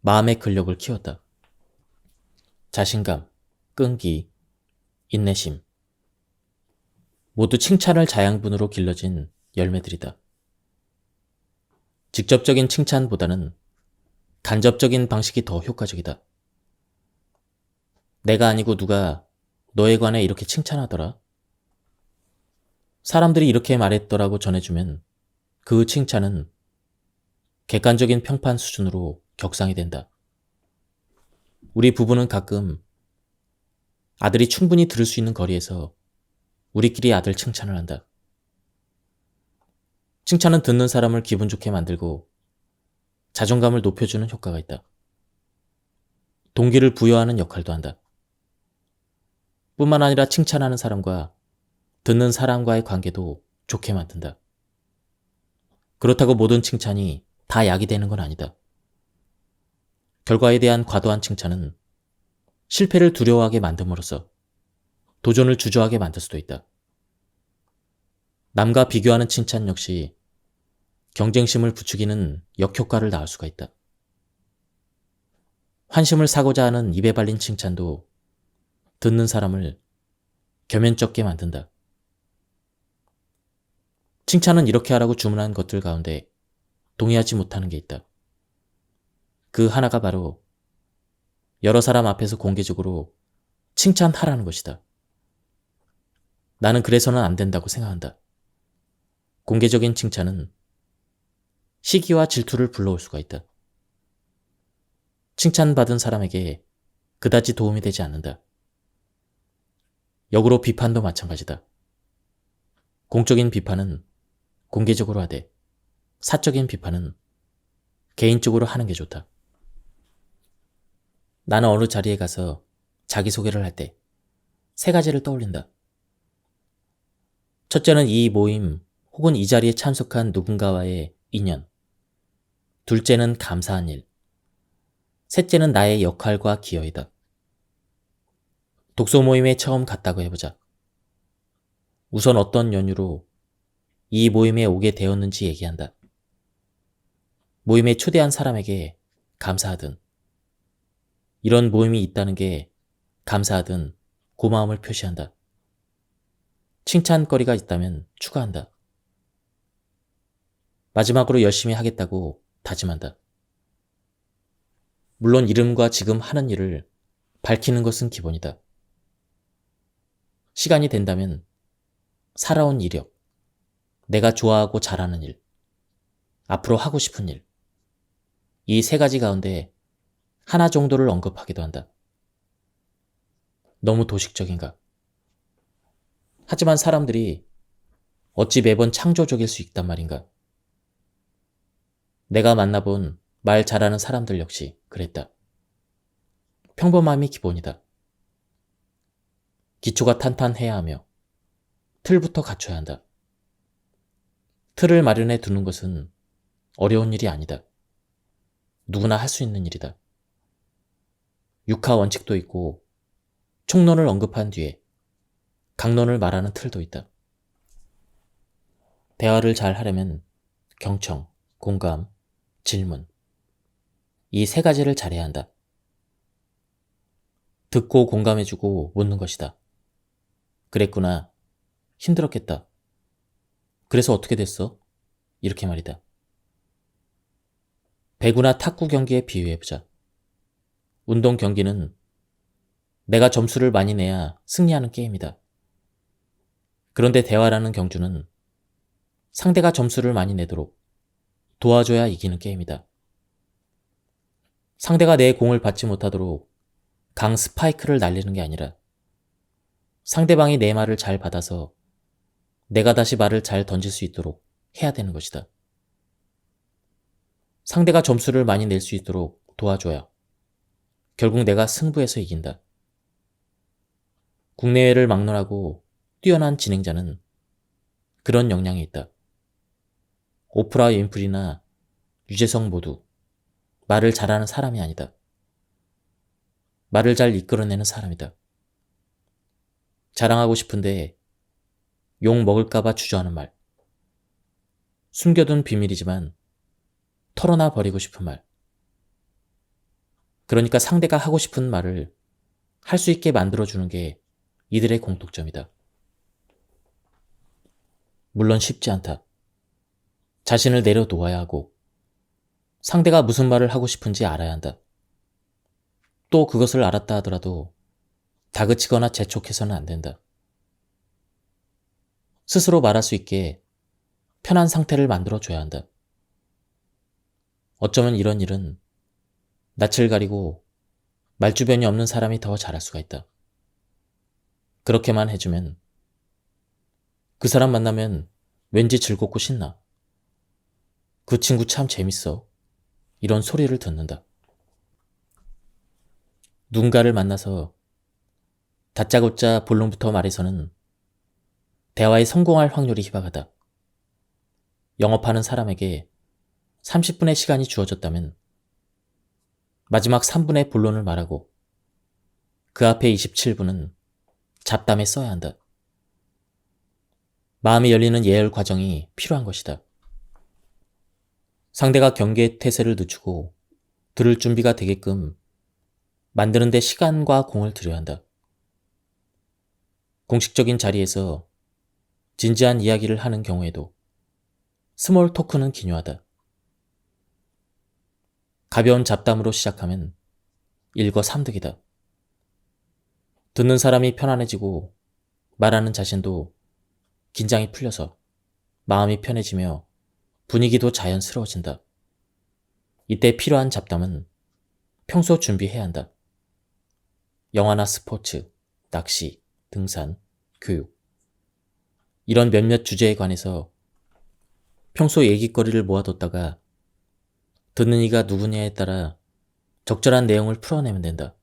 마음의 근력을 키웠다. 자신감, 끈기, 인내심. 모두 칭찬을 자양분으로 길러진 열매들이다. 직접적인 칭찬보다는 간접적인 방식이 더 효과적이다. 내가 아니고 누가 너에 관해 이렇게 칭찬하더라. 사람들이 이렇게 말했더라고 전해주면 그 칭찬은 객관적인 평판 수준으로 격상이 된다. 우리 부부는 가끔 아들이 충분히 들을 수 있는 거리에서 우리끼리 아들 칭찬을 한다. 칭찬은 듣는 사람을 기분 좋게 만들고 자존감을 높여주는 효과가 있다. 동기를 부여하는 역할도 한다. 뿐만 아니라 칭찬하는 사람과 듣는 사람과의 관계도 좋게 만든다. 그렇다고 모든 칭찬이 다 약이 되는 건 아니다. 결과에 대한 과도한 칭찬은 실패를 두려워하게 만듦으로써 도전을 주저하게 만들 수도 있다. 남과 비교하는 칭찬 역시 경쟁심을 부추기는 역효과를 낳을 수가 있다. 환심을 사고자 하는 입에 발린 칭찬도 듣는 사람을 겸연쩍게 만든다. 칭찬은 이렇게 하라고 주문한 것들 가운데 동의하지 못하는 게 있다. 그 하나가 바로 여러 사람 앞에서 공개적으로 칭찬하라는 것이다. 나는 그래서는 안 된다고 생각한다. 공개적인 칭찬은 시기와 질투를 불러올 수가 있다. 칭찬받은 사람에게 그다지 도움이 되지 않는다. 역으로 비판도 마찬가지다. 공적인 비판은 공개적으로 하되 사적인 비판은 개인적으로 하는 게 좋다. 나는 어느 자리에 가서 자기소개를 할 때 세 가지를 떠올린다. 첫째는 이 모임 혹은 이 자리에 참석한 누군가와의 인연. 둘째는 감사한 일. 셋째는 나의 역할과 기여이다. 독서 모임에 처음 갔다고 해보자. 우선 어떤 연유로 이 모임에 오게 되었는지 얘기한다. 모임에 초대한 사람에게 감사하든, 이런 모임이 있다는 게 감사하든 고마움을 표시한다. 칭찬거리가 있다면 추가한다. 마지막으로 열심히 하겠다고 다짐한다. 물론 이름과 지금 하는 일을 밝히는 것은 기본이다. 시간이 된다면 살아온 이력, 내가 좋아하고 잘하는 일, 앞으로 하고 싶은 일, 이 세 가지 가운데 하나 정도를 언급하기도 한다. 너무 도식적인가? 하지만 사람들이 어찌 매번 창조적일 수 있단 말인가? 내가 만나본 말 잘하는 사람들 역시 그랬다. 평범함이 기본이다. 기초가 탄탄해야 하며 틀부터 갖춰야 한다. 틀을 마련해 두는 것은 어려운 일이 아니다. 누구나 할 수 있는 일이다. 육하 원칙도 있고 총론을 언급한 뒤에 강론을 말하는 틀도 있다. 대화를 잘 하려면 경청, 공감, 질문, 이 세 가지를 잘해야 한다. 듣고 공감해주고 묻는 것이다. 그랬구나. 힘들었겠다. 그래서 어떻게 됐어? 이렇게 말이다. 배구나 탁구 경기에 비유해보자. 운동 경기는 내가 점수를 많이 내야 승리하는 게임이다. 그런데 대화라는 경주는 상대가 점수를 많이 내도록 도와줘야 이기는 게임이다. 상대가 내 공을 받지 못하도록 강 스파이크를 날리는 게 아니라 상대방이 내 말을 잘 받아서 내가 다시 말을 잘 던질 수 있도록 해야 되는 것이다. 상대가 점수를 많이 낼 수 있도록 도와줘야 결국 내가 승부에서 이긴다. 국내외를 막론하고 뛰어난 진행자는 그런 역량이 있다. 오프라 윈프리나 유재석 모두 말을 잘하는 사람이 아니다. 말을 잘 이끌어내는 사람이다. 자랑하고 싶은데 욕 먹을까봐 주저하는 말. 숨겨둔 비밀이지만 털어놔 버리고 싶은 말. 그러니까 상대가 하고 싶은 말을 할 수 있게 만들어주는 게 이들의 공통점이다. 물론 쉽지 않다. 자신을 내려놓아야 하고 상대가 무슨 말을 하고 싶은지 알아야 한다. 또 그것을 알았다 하더라도 다그치거나 재촉해서는 안 된다. 스스로 말할 수 있게 편한 상태를 만들어줘야 한다. 어쩌면 이런 일은 낯을 가리고 말주변이 없는 사람이 더 잘할 수가 있다. 그렇게만 해주면 그 사람 만나면 왠지 즐겁고 신나. 그 친구 참 재밌어. 이런 소리를 듣는다. 누군가를 만나서 다짜고짜 본론부터 말해서는 대화에 성공할 확률이 희박하다. 영업하는 사람에게 30분의 시간이 주어졌다면 마지막 3분의 본론을 말하고 그 앞에 27분은 잡담에 써야 한다. 마음이 열리는 예열 과정이 필요한 것이다. 상대가 경계의 태세를 늦추고 들을 준비가 되게끔 만드는 데 시간과 공을 들여야 한다. 공식적인 자리에서 진지한 이야기를 하는 경우에도 스몰 토크는 기묘하다. 가벼운 잡담으로 시작하면 일거삼득이다. 듣는 사람이 편안해지고 말하는 자신도 긴장이 풀려서 마음이 편해지며 분위기도 자연스러워진다. 이때 필요한 잡담은 평소 준비해야 한다. 영화나 스포츠, 낚시, 등산, 교육. 이런 몇몇 주제에 관해서 평소 얘기거리를 모아뒀다가 듣는 이가 누구냐에 따라 적절한 내용을 풀어내면 된다.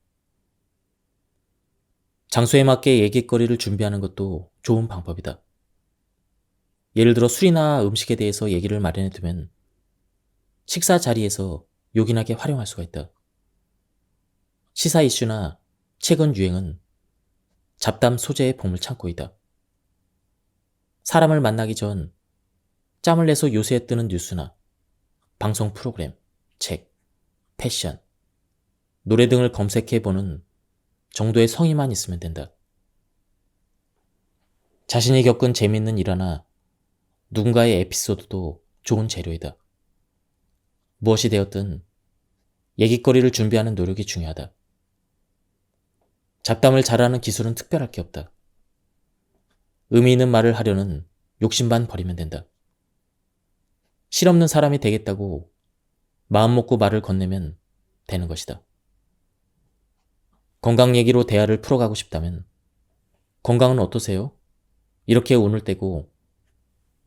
장소에 맞게 얘기거리를 준비하는 것도 좋은 방법이다. 예를 들어 술이나 음식에 대해서 얘기를 마련해두면 식사 자리에서 요긴하게 활용할 수가 있다. 시사 이슈나 최근 유행은 잡담 소재의 보물창고이다. 사람을 만나기 전 짬을 내서 요새 뜨는 뉴스나 방송 프로그램, 책, 패션, 노래 등을 검색해보는 정도의 성의만 있으면 된다. 자신이 겪은 재미있는 일화나 누군가의 에피소드도 좋은 재료이다. 무엇이 되었든 얘기거리를 준비하는 노력이 중요하다. 잡담을 잘하는 기술은 특별할 게 없다. 의미 있는 말을 하려는 욕심 반 버리면 된다. 실없는 사람이 되겠다고 마음 먹고 말을 건네면 되는 것이다. 건강 얘기로 대화를 풀어가고 싶다면 건강은 어떠세요? 이렇게 운을 떼고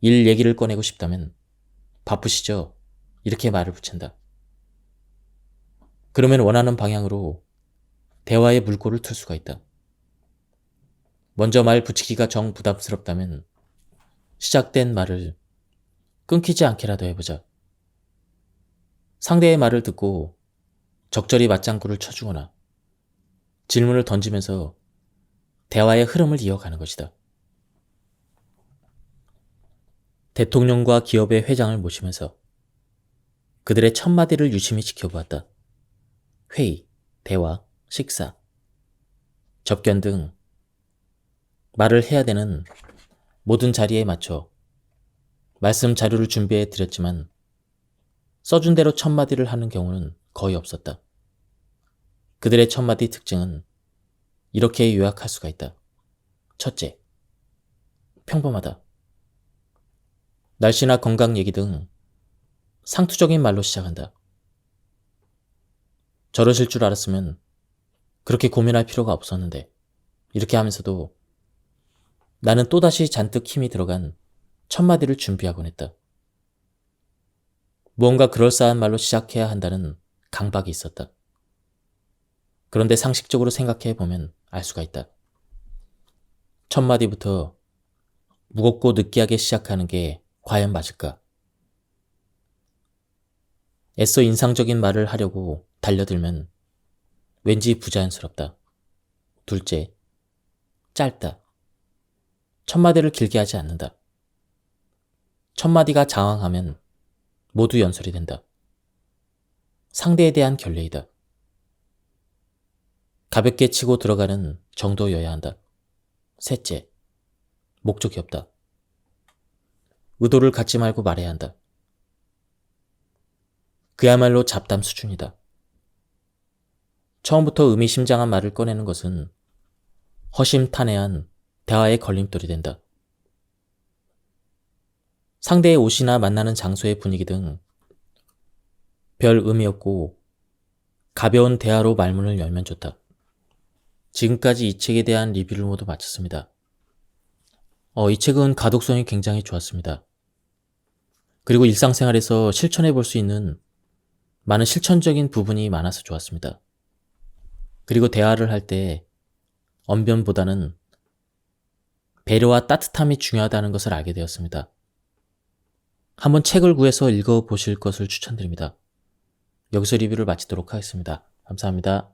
일 얘기를 꺼내고 싶다면 바쁘시죠? 이렇게 말을 붙인다. 그러면 원하는 방향으로 대화의 물꼬를 틀 수가 있다. 먼저 말 붙이기가 정 부담스럽다면 시작된 말을 끊기지 않게라도 해보자. 상대의 말을 듣고 적절히 맞장구를 쳐주거나 질문을 던지면서 대화의 흐름을 이어가는 것이다. 대통령과 기업의 회장을 모시면서 그들의 첫마디를 유심히 지켜보았다. 회의, 대화, 식사, 접견 등 말을 해야 되는 모든 자리에 맞춰 말씀 자료를 준비해 드렸지만 써준 대로 첫마디를 하는 경우는 거의 없었다. 그들의 첫마디 특징은 이렇게 요약할 수가 있다. 첫째, 평범하다. 날씨나 건강 얘기 등 상투적인 말로 시작한다. 저러실 줄 알았으면 그렇게 고민할 필요가 없었는데 이렇게 하면서도 나는 또다시 잔뜩 힘이 들어간 첫마디를 준비하곤 했다. 무언가 그럴싸한 말로 시작해야 한다는 강박이 있었다. 그런데 상식적으로 생각해보면 알 수가 있다. 첫마디부터 무겁고 느끼하게 시작하는 게 과연 맞을까? 애써 인상적인 말을 하려고 달려들면 왠지 부자연스럽다. 둘째, 짧다. 첫마디를 길게 하지 않는다. 첫마디가 장황하면 모두 연설이 된다. 상대에 대한 결례이다. 가볍게 치고 들어가는 정도여야 한다. 셋째, 목적이 없다. 의도를 갖지 말고 말해야 한다. 그야말로 잡담 수준이다. 처음부터 의미심장한 말을 꺼내는 것은 허심탄회한 대화의 걸림돌이 된다. 상대의 옷이나 만나는 장소의 분위기 등 별 의미 없고 가벼운 대화로 말문을 열면 좋다. 지금까지 이 책에 대한 리뷰를 모두 마쳤습니다. 이 책은 가독성이 굉장히 좋았습니다. 그리고 일상생활에서 실천해 볼 수 있는 많은 실천적인 부분이 많아서 좋았습니다. 그리고 대화를 할 때 언변보다는 배려와 따뜻함이 중요하다는 것을 알게 되었습니다. 한번 책을 구해서 읽어보실 것을 추천드립니다. 여기서 리뷰를 마치도록 하겠습니다. 감사합니다.